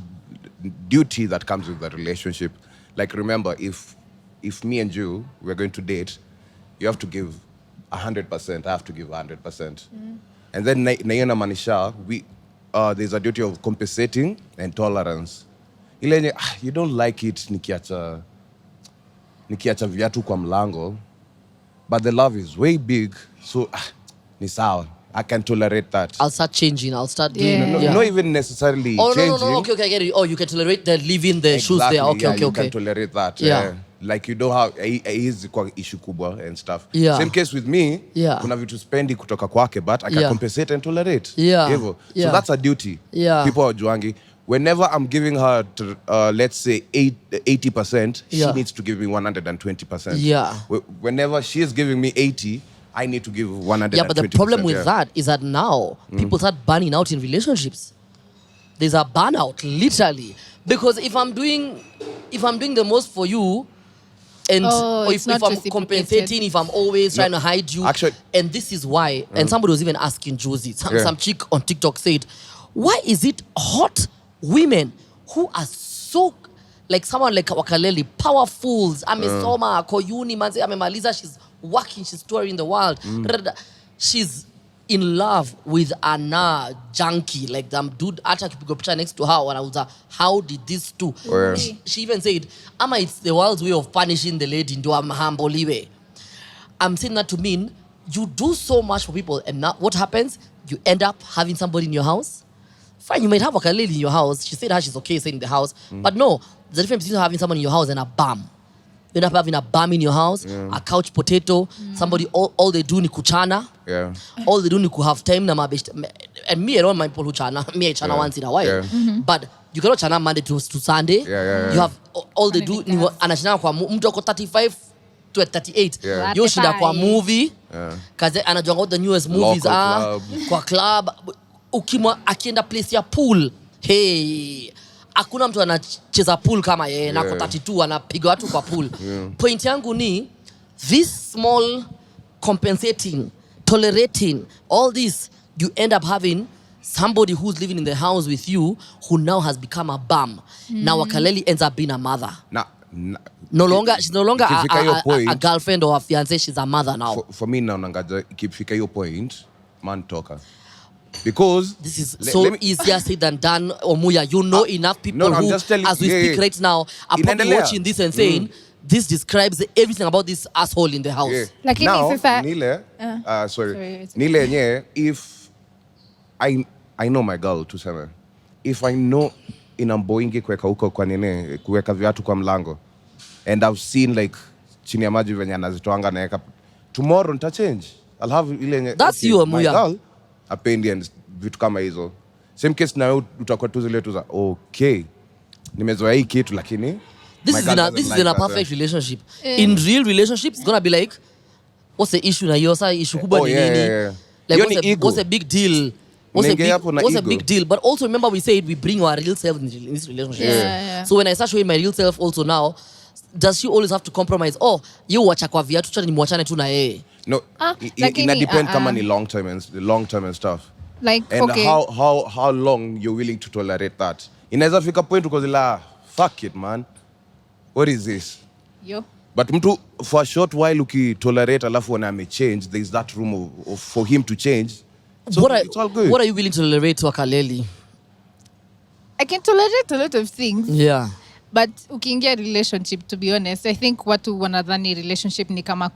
duty that comes with the relationship. Like, remember, if me and you, we're going to date, you have to give 100%. I have to give 100%. And then Nayana Manisha, there's a duty of compensating and tolerance. Ile you don't like it nikiacha viatu kwa mlango, but the love is way big, so ni sawa. I can tolerate that.
I'll start changing. I'll start doing...
Not even necessarily changing.
No. Okay, I get it. Oh, you can tolerate the leaving the shoes there. Okay.
You can tolerate that.
Yeah.
Like you don't have is kwa issue kubwa and stuff.
Yeah.
Same case with me.
Yeah.
Kuna vitu spendi kutoka kwake, but I can compensate and tolerate.
Yeah.
So that's a duty.
Yeah.
People are juangi. Whenever I'm giving her, let's say 80%, she needs to give me 120%.
Yeah.
Whenever she is giving me 80%, I need to give 120%.
Yeah, but the problem with that is that now people start burning out in relationships. There's a burnout, literally. Because if I'm doing the most for you, and if I'm compensating, if I'm always trying to hide you, actually, and this is why, and somebody was even asking Josie, some chick on TikTok said, why is it hot women who are so, like someone like Wakaleli, powerfuls, amesoma, koyuni, manze, amemaliza, she's working, she's touring the world. She's in love with a junkie, like them dude ata kipigo picha next to her wanauza, how did this two? She even said, ama it's the world's way of punishing the lady into a humble way. I'm saying that to mean you do so much for people, and now what happens? You end up having somebody in your house. Fine, you might have a Wakaleli in your house. She said she's okay staying in the house. But no, there's a difference between having someone in your house and a bum. You end up having a bum in your house, a couch potato, somebody, all they do ni kuchana.
Yeah.
All they do ni ku have time na mabesh. And me, I don't mind people who chana. Me, I chana once in a while. Yeah. But you cannot chana Monday to Sunday.
Yeah.
You have, all they do, anachana kwa mtu ako 35 to 38.
Yeah.
Yo shinda kwa movie. Kaze anajua what the newest movies are. Kwa club. Ukimwa akienda place ya pool. Hey. Hakuna mtu anacheza pool kama yeye na kwa 32 anapiga watu kwa pool. Point yangu ni this small compensating, tolerating, all this, you end up having somebody who's living in the house with you who now has become a bum. Now Wakaleli ends up being a mother. She's no longer a girlfriend or a fiancé, she's a mother now.
For me now, ikifika hiyo point, man talker. Because
this is easier said than done. Omuya, you know enough people who, as we speak right now, are probably watching this and saying, this describes everything about this asshole in the house.
Yeah. Like now, Nile, if I know my girl to sema, if I know inamboingi kuweka huko kwa nene, kuweka viatu kwa mlango, and I've seen like chini ya maji venye anazitoanga naeka, tomorrow nita change. I'll have ile.
That's you, Omuya.
Apendi and vitu kama hizo. Same case na utakuwa tu zile tu za okay, nimezoea hii kitu lakini
this is in a perfect relationship. In real relationships it's gonna be like, what's the issue na hiyo sasa issue kubwa ni nini? Like what's a big deal? What's a big deal? But also remember we said we bring our real self in this relationship. So when I start showing my real self also now, does she always have to compromise? Oh, you wacha kwa viatu cha nimwachane tu na yeye.
No, ina depend kama ni long term and stuff.
Like,
and how long you're willing to tolerate that. Inaweza fika point because fuck it, man. What is this?
Yo.
But mtu for a short while ukitolerate alafu when I change, there's that room for him to change. So it's all good.
What are you willing to tolerate to Wakaleli?
I can tolerate a lot of things.
Yeah.
But ukiingia relationship, to be honest, I think watu wanadhani relationship ni kama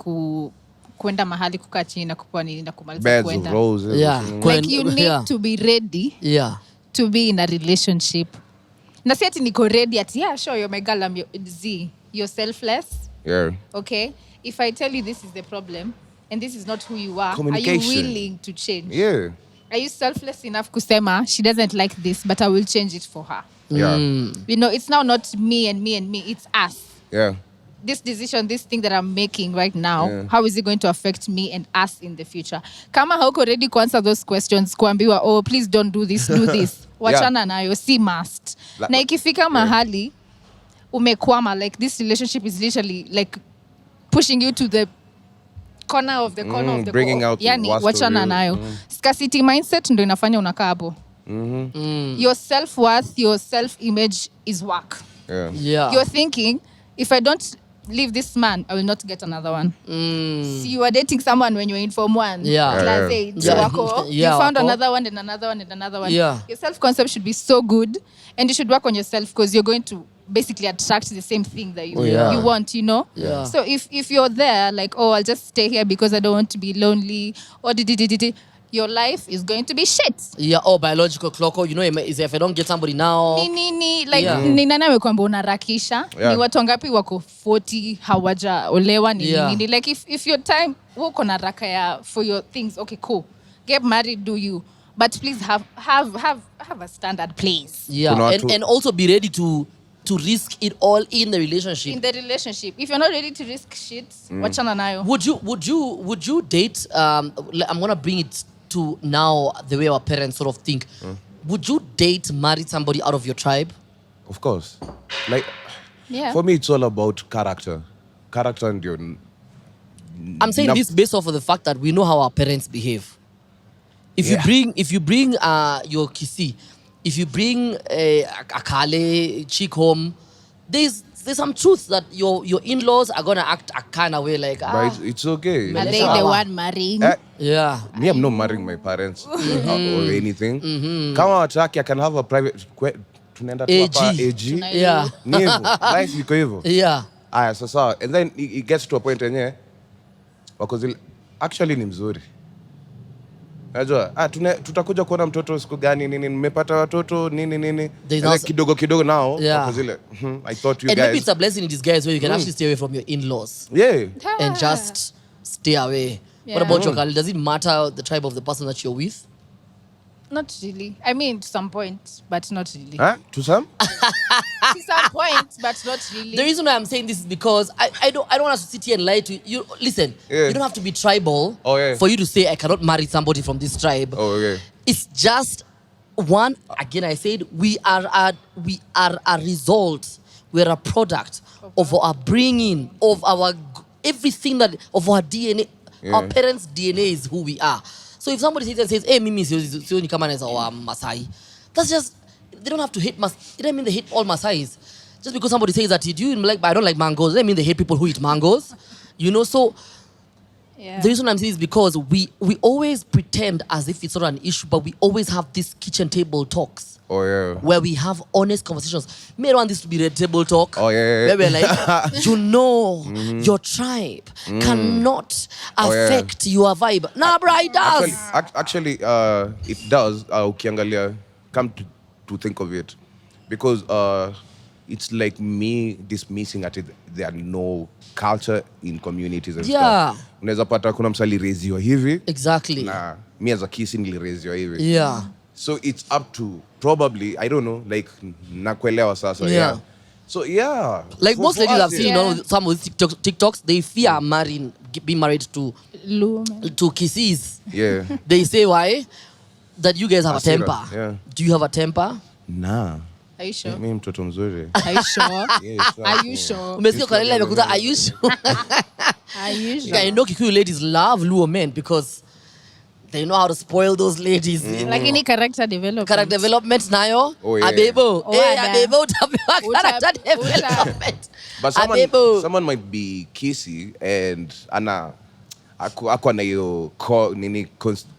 kwenda mahali kukaa chini na kupoa nini na kumaliza kwenda. Like you need to be ready to be in a relationship. Na si ati niko ready ati sure you're my girl, you're selfless.
Yeah.
Okay? If I tell you this is the problem and this is not who you are you willing to change?
Yeah.
Are you selfless enough kusema she doesn't like this but I will change it for her?
Yeah.
You know, it's now not me and me and me, it's us.
Yeah.
This decision, this thing that I'm making right now, how is it going to affect me and us in the future? Kama hauko ready to answer those questions, kuambiwa, oh, please don't do this, do this. Wachana nayo, si must. Na ikifika mahali, umekwama, like this relationship is literally like pushing you to the corner of the
bringing out
yani, wachana nayo. Scarcity mindset ndo inafanya unakaa hapo. Your self-worth, your self-image is work.
Yeah.
You're thinking, if I don't leave this man, I will not get another one. See, you were dating someone when you were in Form 1, class 8. You found another one and another one and another one. Your self-concept should be so good, and you should work on yourself because you're going to basically attract the same thing that you want, So if you're there, like, oh, I'll just stay here because I don't want to be lonely, or your life is going to be shit.
Biological clock. Is if I don't get somebody now.
Ni nani amekwamba unarakisha? Ni watu ngapi wako 40 hawaja olewa ni. Like if your time uko na raka for your things, okay, cool. Get married, do you? But please have a standard place.
And also be ready to risk it all in the relationship.
If you're not ready to risk shit, wachana nayo.
Would you date? I'm gonna bring it to now the way our parents sort of think. Would you marry somebody out of your tribe?
Of course. For me, it's all about character and your.
I'm saying this based off of the fact that we know how our parents behave. If you bring your kisi, if you bring a kale chick home, there's some truth that your in-laws are gonna act a kind of way like.
But it's okay.
Are they the one marrying?
Me, I'm not marrying my parents or anything. Kama wataki, I can have a private. Tunaenda tu hapa AG. Ni hivyo. Life iko hivyo. Aya, sasa, and then it gets to a point yenye wako zile actually ni mzuri. Najua, tutakuja kuona mtoto siku gani nini, mmepata watoto nini. Kidogo now wako zile. I thought you guys.
And maybe it's a blessing in disguise where you can actually stay away from your in-laws. And just stay away. What about your girl? Does it matter the tribe of the person that you're with?
Not really. I mean, to some point, but not really.
To some?
To some point, but not really.
The reason why I'm saying this is because I don't want us to sit here and lie to you. Listen, you don't have to be tribal for you to say I cannot marry somebody from this tribe. It's just one. Again, I said we are a result. We're a product of our bringing, of our everything of our DNA. Our parents' DNA is who we are. So if somebody sits and says, "Hey, Mimi, sioni kama naweza wa Masai," that's just, they don't have to hate it doesn't mean they hate all Masais. Just because somebody says that I don't like mangoes, doesn't mean they hate people who eat mangoes. So the reason I'm saying is because we always pretend as if it's not an issue, but we always have these kitchen table talks. Where we have honest conversations. Me, I don't want this to be red table talk. Where we're like, your tribe cannot affect your vibe. Nah, bro, it does.
Actually, it does. Ukiangalia, come to think of it, because it's like me dismissing that there are no culture in communities and stuff. Unaweza pata kuna msali raised hivi.
Exactly.
Na me as a kisi niliraised hivi. So it's up to probably, I don't know, like nakuelewa sasa. So
like most ladies I've seen, some of these TikToks, they fear being married to kisses. They say why? That you guys have a temper. Do you have a temper?
Nah.
Are you sure?
Mimi mtoto mzuri.
Are you sure? Are you sure?
Umesikia Wakaleli amekuta, are you sure?
Are you sure?
I know Kikuyu ladies love Luo men because they know how to spoil those ladies.
Like any character development.
Character development nayo. Abebo. Abebo utapewa character development.
But someone might be kissy and ako na hiyo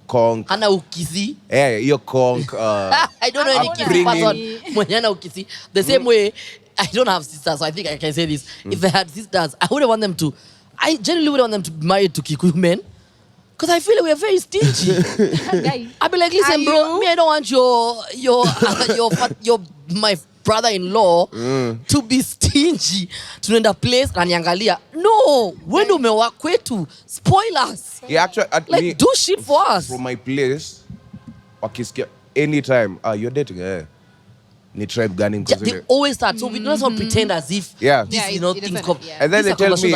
konk.
Ana ukisi.
Hiyo konk.
I don't know any kissy person mwenye ana ukisi. The same way, I don't have sisters, so I think I can say this. If I had sisters, I generally wouldn't want them to be married to Kikuyu men. Because I feel like we're very stingy. I'd be like, listen, bro, me, I don't want your my brother-in-law to be stingy. Tunaenda place na niangalia. No, when umewa kwetu, spoil us.
Actually,
do shit for us.
From my place, wakisikia anytime, you're dating, ni tribe gani
they always start. So we don't want to pretend as if things come.
And then they tell me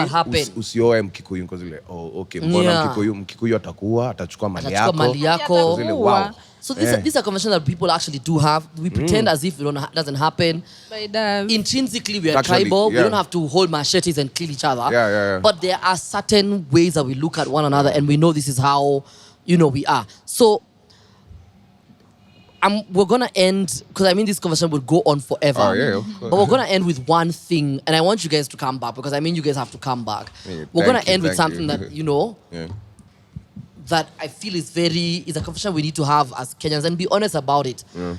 usioe Mkikuyu because okay, mbona Mkikuyu atachukua mali yako.
Wow. So these are conversations that people actually do have. We pretend as if it doesn't happen.
But it does.
Intrinsically, we are tribal. We don't have to hold machetes and kill each other. But there are certain ways that we look at one another and we know this is how we are. So we're gonna end, because I mean this conversation would go on forever.
Oh yeah, of course.
But we're gonna end with one thing, and I want you guys to come back, because I mean you guys have to come back.
Yeah,
we're gonna end with
thank
something
you.
that you know.
Yeah.
That I feel is a conversation we need to have as Kenyans and be honest about it.
Yeah.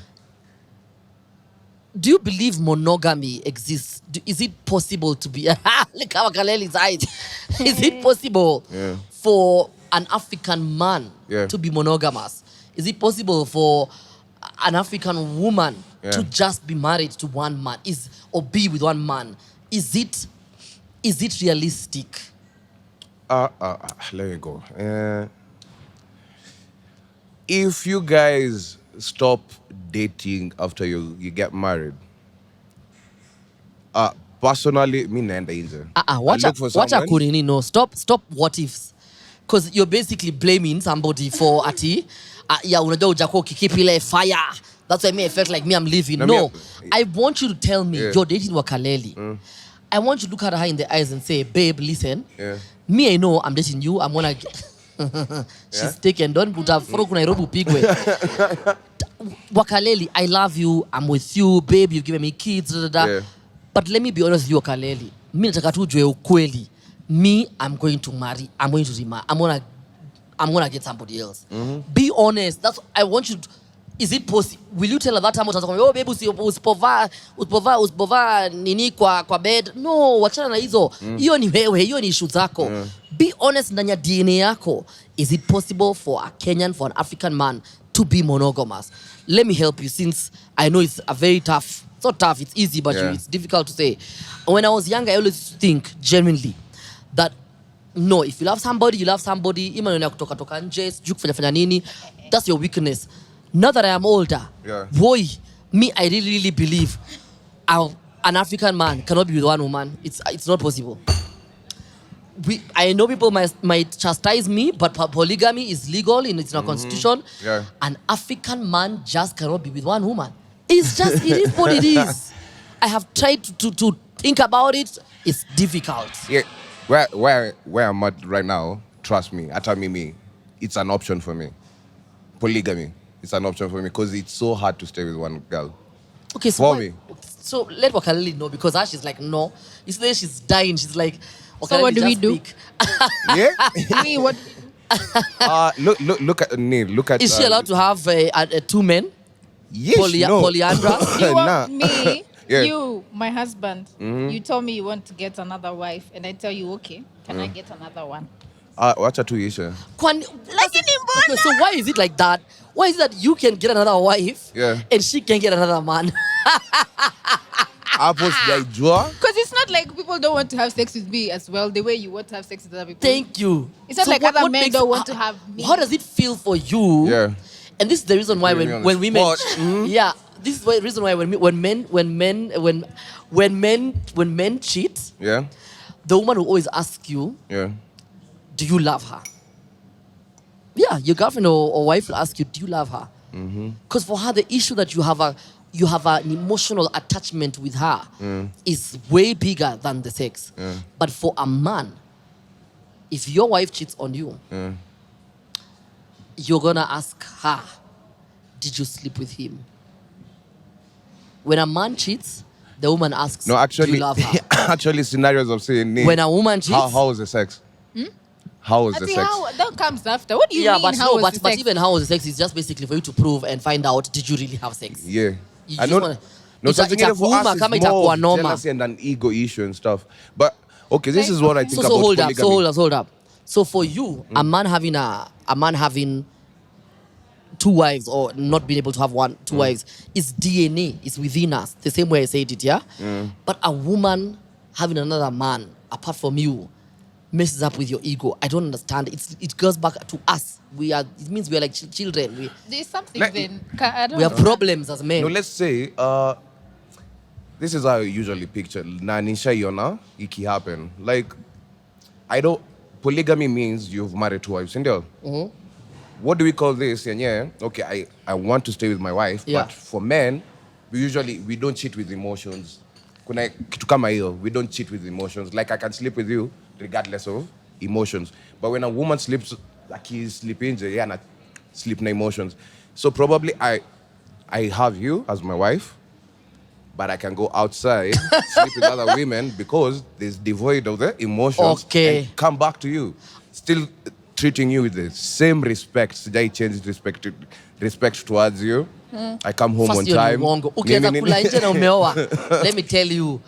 Do you believe monogamy exists? Is it possible to be... Look how Wakaleli's eyes. Is it possible for an African man to be monogamous? Is it possible for an African woman to just be married to one man or be with one man? Is it realistic?
Let me go. If you guys stop dating after you get married, personally, me naenda inje.
Watcha kunini, no. Stop what ifs. Because you're basically blaming somebody for ati. Unajua ujako keep ile fire. That's why I felt like I'm leaving. No. I want you to tell me you're dating Wakaleli. I want you to look at her in the eyes and say, babe, listen. Me, I know I'm dating you. I'm gonna... She's taken. Don't put her froku Nairobi pigwe. Wakaleli, I love you. I'm with you, babe. You've given me kids. But let me be honest with you, Wakaleli. Me nataka tu ujue ukweli. Me, I'm going to marry. I'm going to remarry. I'm gonna get somebody else. Be honest. That's I want you to... Is it possible? Will you tell her that time oh babe usipova nini kwa bed? No, wachana na hizo. Hiyo ni wewe, hiyo ni issue zako. Be honest ndani ya DNA yako. Is it possible for a Kenyan, for an African man to be monogamous? Let me help you, since I know it's a very tough. It's not tough, it's easy, but it's difficult to say. When I was younger, I always used to think genuinely that no, if you love somebody, you love somebody. Ima nuna kutoka nje, sijui kufanya nini. That's your weakness. Now that I am older, boy, me, I really believe an African man cannot be with one woman. It's not possible. I know people might chastise me, but polygamy is legal it's in our constitution. An African man just cannot be with one woman. It is what it is. I have tried to think about it. It's difficult.
Yeah, where I'm at right now, trust me, it's an option for me. Polygamy. It's an option for me because it's so hard to stay with one girl.
Okay, so so let Wakaleli know, because she's like, no. You see, she's dying. She's like,
so what do we do?
Me, what? Look at Neil. Look at.
Is she allowed to have two men?
Yes,
polyandrous.
You want me? You, my husband. You told me you want to get another wife, and I tell you, okay, can I get another one?
Wacha tu isha.
So why is it like that? Why is it that you can get another wife and she can get another man?
Because
it's not like people don't want to have sex with me as well, the way you want to have sex with other people.
Thank you.
It's not like other men don't want to have me.
How does it feel for you?
Yeah.
And this is the reason why when women... this is the reason why when men cheat, the woman will always ask you, do you love her? Yeah, your girlfriend or wife will ask you, do you love her? Because for her, the issue that you have an emotional attachment with her is way bigger than the sex. But for a man, if your wife cheats on you, you're gonna ask her, did you sleep with him? When a man cheats, the woman asks, do you love her?
Actually, scenarios of saying,
when a woman cheats,
how was the sex? How was the sex?
That comes after. What do you mean?
But even how was the sex is just basically for you to prove and find out, did you really have sex?
Yeah. I know. No, such for us is more jealousy and an ego issue and stuff. But okay, this is what I think about polygamy.
Hold up. So for you, a man having two wives or not being able to have two wives is DNA, it's within us. The same way I said it, yeah? But a woman having another man apart from you messes up with your ego. I don't understand. It goes back to us. It means we are like children.
There's something
we have problems as men.
No, let's say this is how I usually picture. Na nisha yona iki happen. Like polygamy means you've married two wives, ndio? What do we call this? Okay, I want to stay with my wife, but for men, we don't cheat with emotions. Kuna kitu kama hiyo, we don't cheat with emotions. Like I can sleep with you regardless of emotions. But when a woman sleeps, like he's sleeping, and sleep na emotions. So probably I have you as my wife, but I can go outside, sleep with other women because there's devoid of the emotions and come back to you. Still treating you with the same respect. Sijai change respect towards you. I come home on time.
Let me tell you.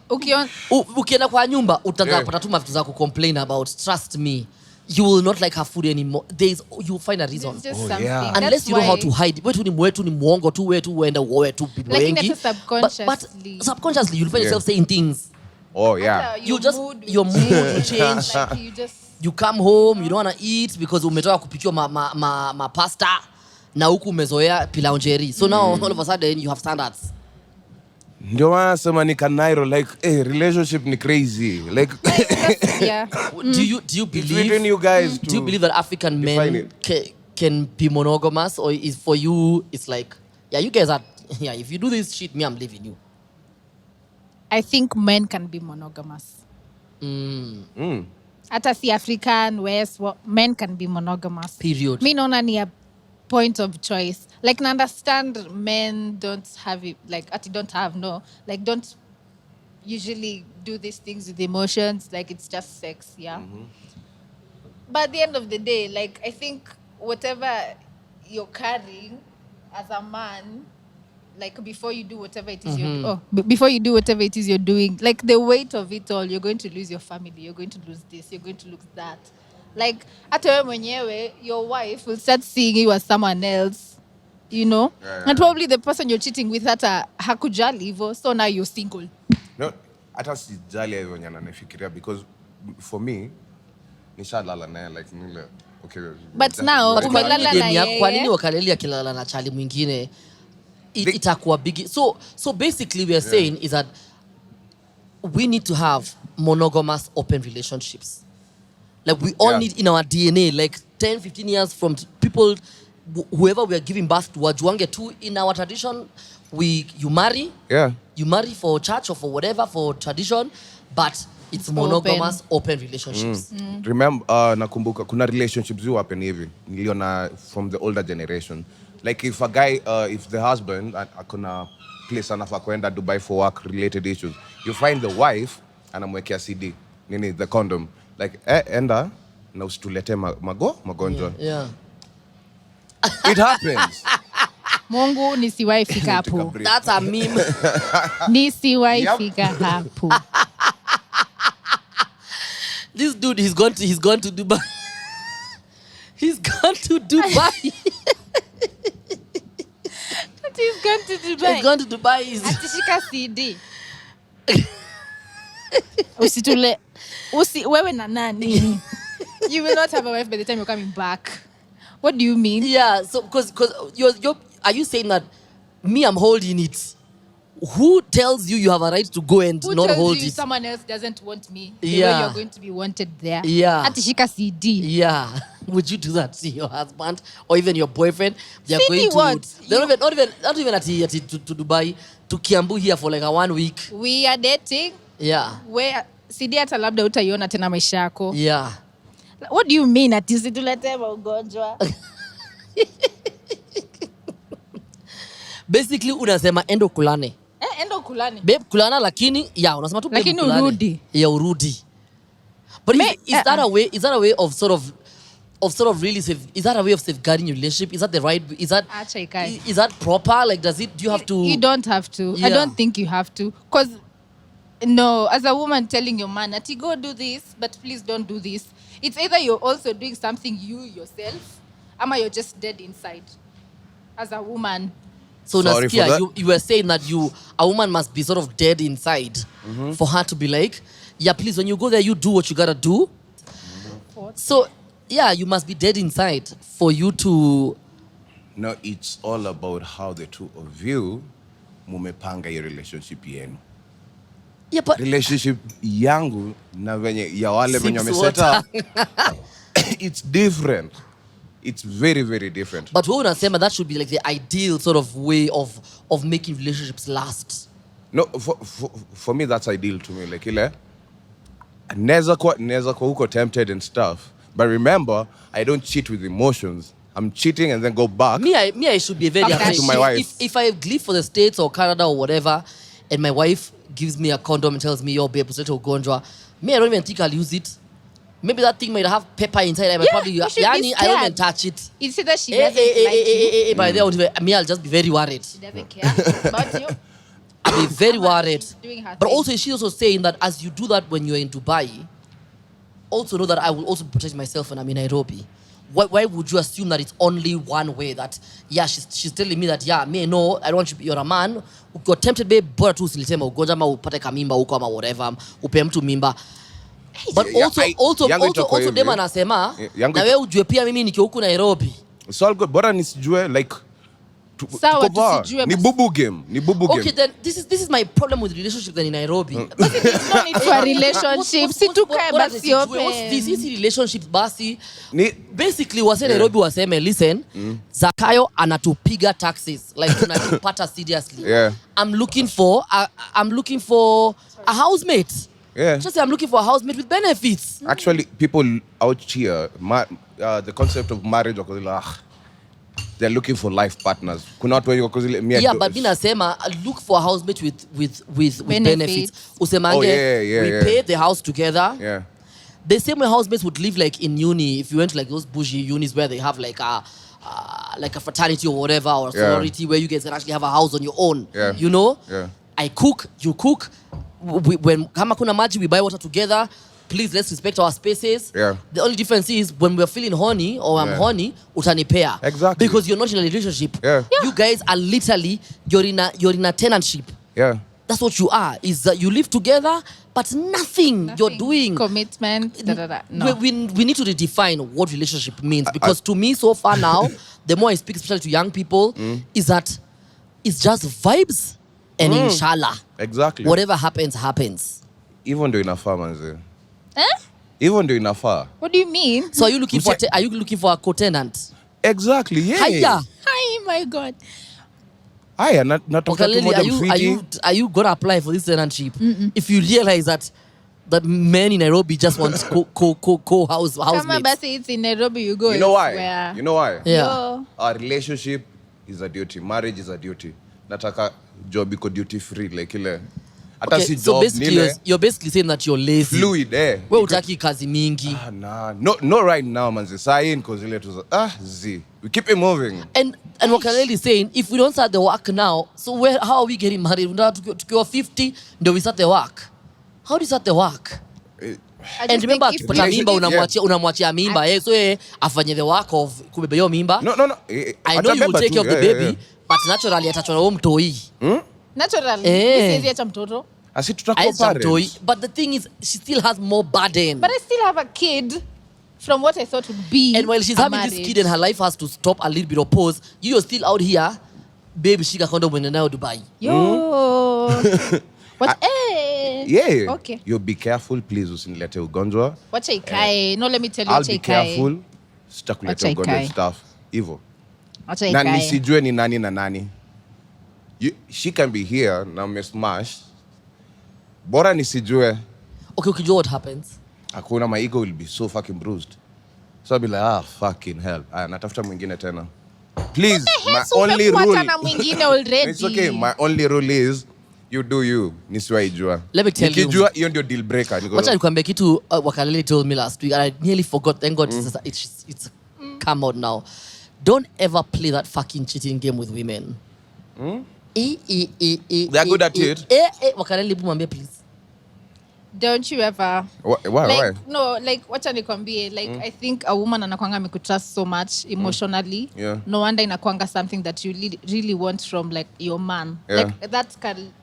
Ukienda kwa nyumba utapata tu mavitu za complain about. Trust me. You will not like her food anymore. You'll find a reason.
Yeah.
Unless you know how to hide. Wetu ni mwetu ni mwongo tu wetu uenda uowe tu people wengi. But subconsciously you'll find yourself saying things.
Oh yeah.
Your mood will change. You come home, you don't want to eat because umetoka kupikiwa ma pasta na huku umezoea pilau njeri. So now all of a sudden you have standards.
Ndio wanasema ni Nairo like relationship ni crazy like
yeah. Do you believe
you guys
do you believe that African men can be monogamous, or is for you it's like you guys are if you do this shit me I'm leaving you?
I think men can be monogamous. Hata si African West men can be monogamous.
Period.
Me naona ni a point of choice. Like, I understand men don't have it, like, don't usually do these things with emotions. Like, it's just sex, yeah. But at the end of the day, like, I think whatever you're carrying as a man, like, before you do whatever it is you're doing, like, the weight of it all, you're going to lose your family, you're going to lose this, you're going to lose that. Like, hata wewe mwenyewe, your wife will start seeing you as someone else, you know? Yeah. And probably the person you're cheating with hata hakujali hivyo, so now you're single.
No, hata sijali hivyo nyana nafikiria because for me, nishalala naye like nile, okay.
But now, umelala na yeye.
Kwa nini Wakaleli akilala na chali mwingine? Itakuwa big. So basically we are saying is that we need to have monogamous open relationships. Like we all need in our DNA, like 10, 15 years from people, whoever we are giving birth to, wajuange tu. In our tradition, you marry. Yeah. You marry for church or for whatever, for tradition, but it's monogamous open relationships.
Remember, nakumbuka, kuna relationships you happen hivi. Niliona from the older generation. Like if a guy, if the husband, akona place anafa kwenda Dubai for work related issues, you find the wife, anamwekea CD, the condom. Like, enda, na usitulete magonjwa.
Yeah.
It happens.
Mungu nisiwahi fika hapo.
That's a meme.
Nisiwahi fika hapo.
This dude, he's gone to Dubai. He's gone to Dubai.
He's gone to Dubai.
He's gone to Dubai.
Atishika CD. Usitule. Wewe na nani? You will not have a wife by the time you're coming back. What do you mean?
Yeah, so because you're are you saying that me I'm holding it? Who tells you have a right to go and not hold it?
Who tells you someone else doesn't want me the way you're going to be wanted there?
Yeah.
Atishika CD.
Yeah. Would you do that to your husband or even your boyfriend? They're
CD
going to
what?
Not even to Dubai, to Kiambu here for like a 1 week.
We are dating.
Yeah.
Where CD hata labda utaiona tena maisha yako.
Yeah.
What do you mean ati usitulete magonjwa?
Basically unasema endo kulane.
Endo kulane.
Babe kulana lakini unasema tu
lakini urudi.
Yeah, urudi. But is that a way? Is that a way of sort of really is that a way of safeguarding your relationship? Is that the right? Is that proper? Like, do you have to?
You don't have to. Yeah. I don't think you have to, because no, as a woman telling your man that you go do this, but please don't do this. It's either you're also doing something you yourself, or you're just dead inside. As a woman.
So Naskia, you were saying that a woman must be sort of dead inside for her to be like, yeah, please, when you go there, you do what you gotta do. So, yeah, you must be dead inside for you to...
No, it's all about how the two of you mumepanga your relationship yenu.
Yeah, but...
Relationship yangu na venye ya wale venye wameseta. It's different. It's very, very different.
But what unasema that should be like the ideal sort of way of making relationships last.
No, for me that's ideal to me. Like ile neza kwa huko tempted and stuff. But remember, I don't cheat with emotions. I'm cheating and then go back.
Me, I should be very
to my wife.
If I leave for the States or Canada or whatever, and my wife gives me a condom and tells me, "Yo, babe, it's little gonjwa," me, I don't even think I'll use it. Maybe that thing might have pepper inside. I might probably, I don't even touch it.
It's that she doesn't like you.
By then, me, I'll just be very worried.
She doesn't care about you.
I'll be very worried. But
thing.
also, she's also saying that as you do that when you're in Dubai, also know that I will also protect myself when I'm in Nairobi. Why would you assume that it's only one way? That, yeah, she's telling me that, yeah, me, no, I don't want you, you're a man. You're tempted, babe, bora tu usilitema ugonja ma upate kamimba huko ama whatever, upe mtu mimba. But also dem anasema na wewe ujue pia mimi niko huku Nairobi.
It's all good. Bora nisijue like ni bubu game.
Okay, then this is my problem with relationship then in Nairobi.
But it's not into a relationship. Situkae basi open.
What's this? Is relationship basi? Basically wase Nairobi waseme, listen, Zakayo anatupiga taxes like tunatupata seriously.
Yeah.
I'm looking for a housemate.
Yeah.
Just say I'm looking for a housemate with benefits.
Actually, people out here, the concept of marriage, they're looking for life partners.
Yeah, but binasema look for a housemate with benefits. Usemange, we pay the house together.
Yeah.
The same way housemates would live like in uni. If you went to like those bougie unis where they have like a fraternity or whatever or a sorority where you guys can actually have a house on your own.
Yeah.
You know?
Yeah.
I cook, you cook. When kama kuna maji, we buy water together. Please, let's respect our spaces.
Yeah.
The only difference is when we're feeling horny or I'm horny, utanipea.
Exactly.
Because you're not in a relationship.
Yeah.
You guys are literally, you're in a tenantship.
Yeah.
That's what you are. Is that you live together, but nothing you're doing.
Commitment. No.
We need to redefine what relationship means. Because to me, so far now, the more I speak, especially to young people, is that it's just vibes and inshallah.
Exactly.
Whatever happens, happens.
Even though inafaa manze.
Huh?
Even though inafaa.
What do you mean?
So are you looking for a co-tenant?
Exactly, yeah.
Hiya.
Hi, my God.
Hiya, natoka tu moja mfiti.
Are you gonna apply for this tenantship? If you realize that men in Nairobi just want housemates.
Kama basi it's in Nairobi, you go.
You know why?
Where?
You know why?
Yeah.
Our relationship is a duty. Marriage is a duty. Nataka job iko duty free like ile.
Okay, so basically you're basically saying that you're lazy.
Fluid, eh.
Wewe utaki kazi mingi.
Nah. No right now manze. Sahi niko zile tu. Z. We keep it moving.
And Wakaleli is saying if we don't start the work now, so how are we getting married? Tukiwa 50 ndio we start the work. How do you start the work? And remember akipata mimba unamwachia mimba so afanye the work of kubeba hiyo mimba.
No.
I know you will take care of the baby, but naturally atachwa na huyo mtoi.
Naturally. Siwezi acha mtoto.
Asi tutakuwa parents.
But the thing is she still has more burden.
But I still have a kid from what I thought would be.
And while she's having this kid and her life has to stop a little bit of pause, you're still out here, baby, shika condom when you're Dubai.
Yo. What?
Yeah.
Okay.
You be careful, please. Usinilete ugonjwa.
Wacha ikae. No, let me tell you,
I'll be careful. Sitakuleta ugonjwa stuff. Hivyo.
Wacha ikae.
Na nisijue ni nani na nani. She can be here na umesmash. Bora nisijue.
Okay, ukijua what happens?
Hakuna, my ego will be so fucking bruised. So I'll be like, fucking hell. Natafuta mwingine tena. Please, my only rule. It's okay. My only rule is you do you. Nisiwaijua.
Let me tell you.
Nikijua hiyo ndio deal breaker.
Wacha nikwambie kitu Wakaleli told me last week and I nearly forgot. Thank God it's come out now. Don't ever play that fucking cheating game with women.
They're good at it.
Wakaleli mwambie please.
Don't you ever?
Why?
No, like wacha nikwambie, like I think a woman anakwanga amekutrust so much emotionally.
Yeah.
No wonder inakwanga something that you really want from like your man.
Yeah.
Like that's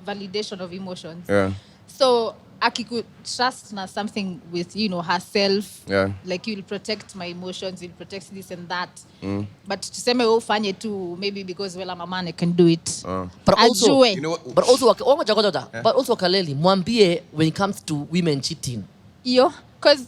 validation of emotions.
Yeah.
So akikutrust na something with herself.
Yeah.
Like you'll protect my emotions, you'll protect this and that. But tuseme wewe ufanye tu maybe because I'm a man I can do it.
But also,
you know what?
But also Wakaleli mwambie when it comes to women cheating.
Because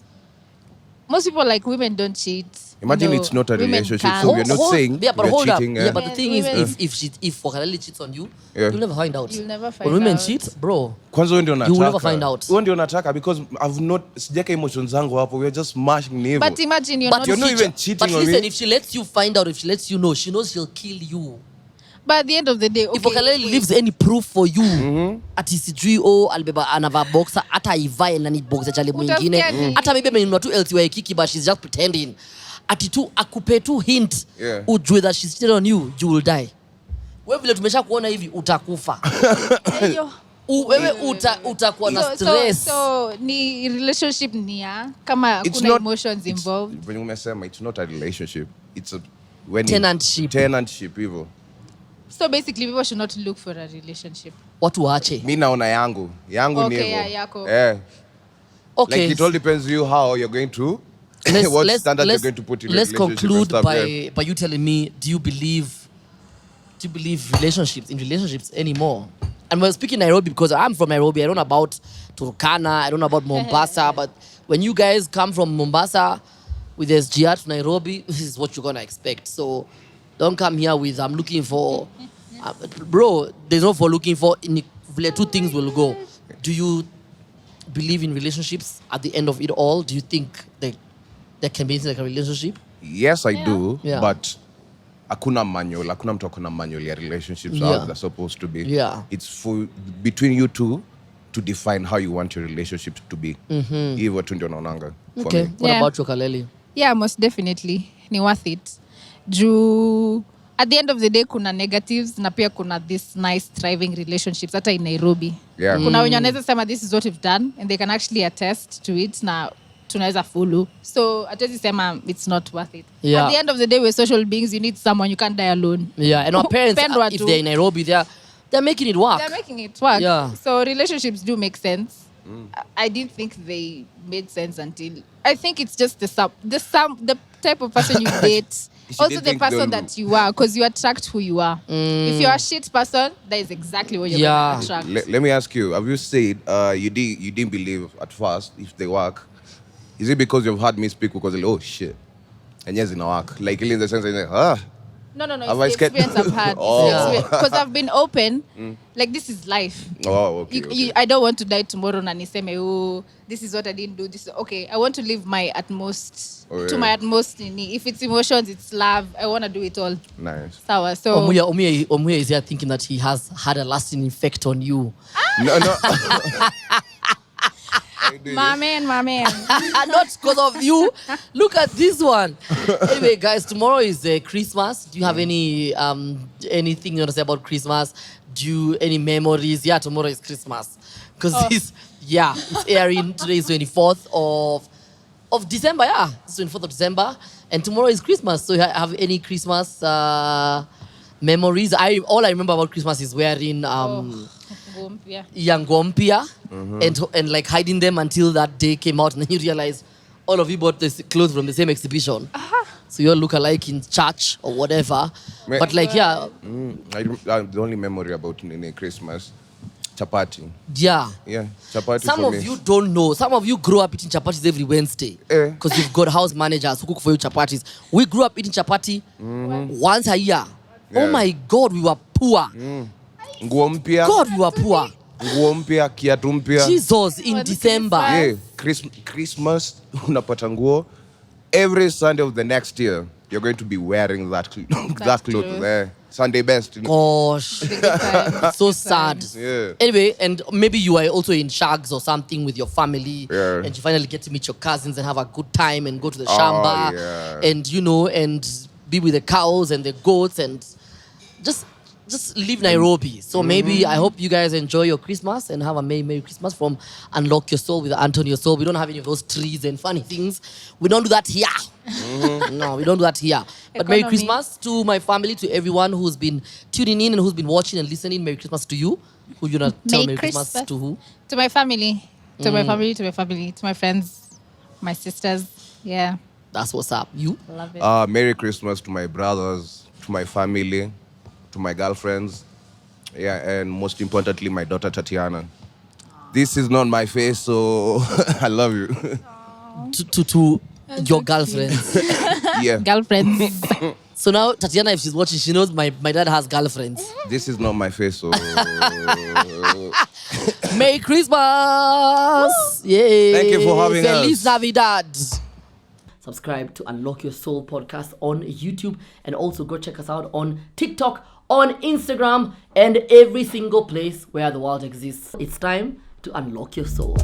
most people like women don't cheat.
Imagine
No,
it's not a
women
relationship,
can't.
so we're not saying
yeah, but
we're
hold up.
cheating.
Yeah, but the
Yeah,
thing is,
women-
if Wakaleli cheats on you,
Yeah.
you'll never find out.
You'll never find
When women
out.
cheat, bro,
Kwanza wewe ndio
you
unataka.
will never find out.
Wewe ndio unataka because I've not sijaka emotions zangu hapo. We're just mashing nivo.
But imagine you're
But
not.
You're not even cheating
But
on
listen,
me.
if she lets you find out, if she lets you know, she knows she'll kill you.
But at the end of the day, okay,
If Wakaleli leaves any proof for you, ati sijui alibeba anavaa boxer, hata ivae na ni boxer chale mwingine,
Utasikia nini?
hata maybe amenunua tu LTY kiki but she's just pretending. Ati tu akupe tu hint, ujue that she's cheated on you, you will die. Wewe vile tumesha kuona hivi utakufa.
Eyo.
Wewe utakuwa na stress.
So ni relationship ni ya kama
It's
kuna
not-
emotions involved.
When umesema it's not a relationship. It's a tenantship hivyo.
So basically people should not look for a relationship.
Watu waache.
Mimi naona yangu ni hivyo.
Yeah, yako.
Okay.
Like it all depends you how you're going to what standard you're going to put in a
let's
relationship.
conclude
and stuff,
by you telling me, do you believe relationships anymore? And we're speaking Nairobi because I'm from Nairobi. I don't know about Turkana, I don't know about Mombasa, but when you guys come from Mombasa with SGR to Nairobi, this is what you're gonna expect. So don't come here with I'm looking for bro, there's no for looking for. In two things will go. Do you believe in relationships at the end of it all? Do you think that there can be anything like a relationship?
Yes, I do,
Yeah.
but hakuna mtu akuna manual ya relationships how they're supposed to be.
Yeah.
It's for between you two to define how you want your relationship to be. Hivyo tu ndio naonanga for
Okay.
me.
What
Yeah.
about you, Wakaleli?
Yeah, most definitely. Ni worth it. Juu at the end of the day kuna negatives na pia kuna this nice thriving relationships hata in Nairobi.
Yeah.
Kuna wenye wanaweza sema this is what we've done and they can actually attest to it na tunaweza follow. So hatuwezi sema it's not worth it.
Yeah.
At the end of the day we're social beings, you need someone, you can't die alone.
Yeah, and our parents,
Pendwa
if
tu.
they're in Nairobi, they're making it work.
They're making it work.
Yeah.
So relationships do make sense. I didn't think they made sense until I think it's just the type of person you date.
She
Also
didn't
the
think
person
they'll-
that you are, because you attract who you are. If you're a shit person, that is exactly what you're
Yeah.
going to attract.
Let me ask you, have you said you didn't believe at first if they work? Is it because you've heard me speak because like, oh shit, and yes, in work, like in the sense that
No,
Have I
it's the
scared-
experience I've had.
Oh.
Because I've been open. Like, this is life.
oh okay,
I don't want to die tomorrow na niseme, oh, this is what I didn't do. This okay, I want to live my utmost,
Oh,
to
yeah.
my utmost. If it's emotions, it's love. I want to do it all.
nice.
Sawa. So
Omuya is here thinking that he has had a lasting effect on you.
No.
my man.
Not because of you. Look at this one. Anyway, guys, tomorrow is Christmas. Do you have any anything you want to say about Christmas? Any memories? Yeah, tomorrow is Christmas. Because it's airing. Today is 24th of December. Yeah, it's 24th of December, and tomorrow is Christmas. So, you have any Christmas memories? All I remember about Christmas is wearing
Yeah.
Yangompia and like hiding them until that day came out, and then you realize all of you bought the clothes from the same exhibition. So you all look alike in church or whatever. But like, yeah.
The only memory about Christmas, chapati.
Yeah.
Yeah, chapati
Some
for
of
me.
you don't know. Some of you grew up eating chapatis every Wednesday. Because you've got house managers who cook for you chapatis. We grew up eating chapati once a year.
Yeah.
Oh my God, we were poor.
Nguo mpya.
God, we were poor.
Nguo mpya, kiatu mpya.
Jesus, in December.
Yeah, Christmas unapata nguo. Every Sunday of the next year, you're going to be wearing that cloth
true.
there. Sunday best.
Gosh. It's so sad.
Yeah.
Anyway, and maybe you are also in shags or something with your family,
Yeah.
and you finally get to meet your cousins and have a good time and go to the
Oh,
shamba,
yeah.
and and be with the cows and the goats and just leave Nairobi. So maybe I hope you guys enjoy your Christmas and have a Merry Christmas from Unlock Your Soul with Anto Neosoul. We don't have any of those trees and funny things. We don't do that here. No, we don't do that here. But Merry
Economy.
Christmas to my family, to everyone who's been tuning in and who's been watching and listening. Merry Christmas to you. Who you gonna tell Merry Christmas to who?
To my family. To my family. To my friends. My sisters. Yeah.
That's what's up. You?
Love it.
Merry Christmas to my brothers, to my family, to my girlfriends, and most importantly, my daughter Tatiana. This is not my face, so I love you.
Your girlfriends.
Yeah.
Girlfriends.
So now Tatiana, if she's watching, she knows my dad has girlfriends.
This is not my face, so.
Merry Christmas! Yay!
Thank you for having
Feliz
us.
Navidad! Subscribe to Unlock Your Soul podcast on YouTube, and also go check us out on TikTok, on Instagram, and every single place where the world exists. It's time to unlock your soul.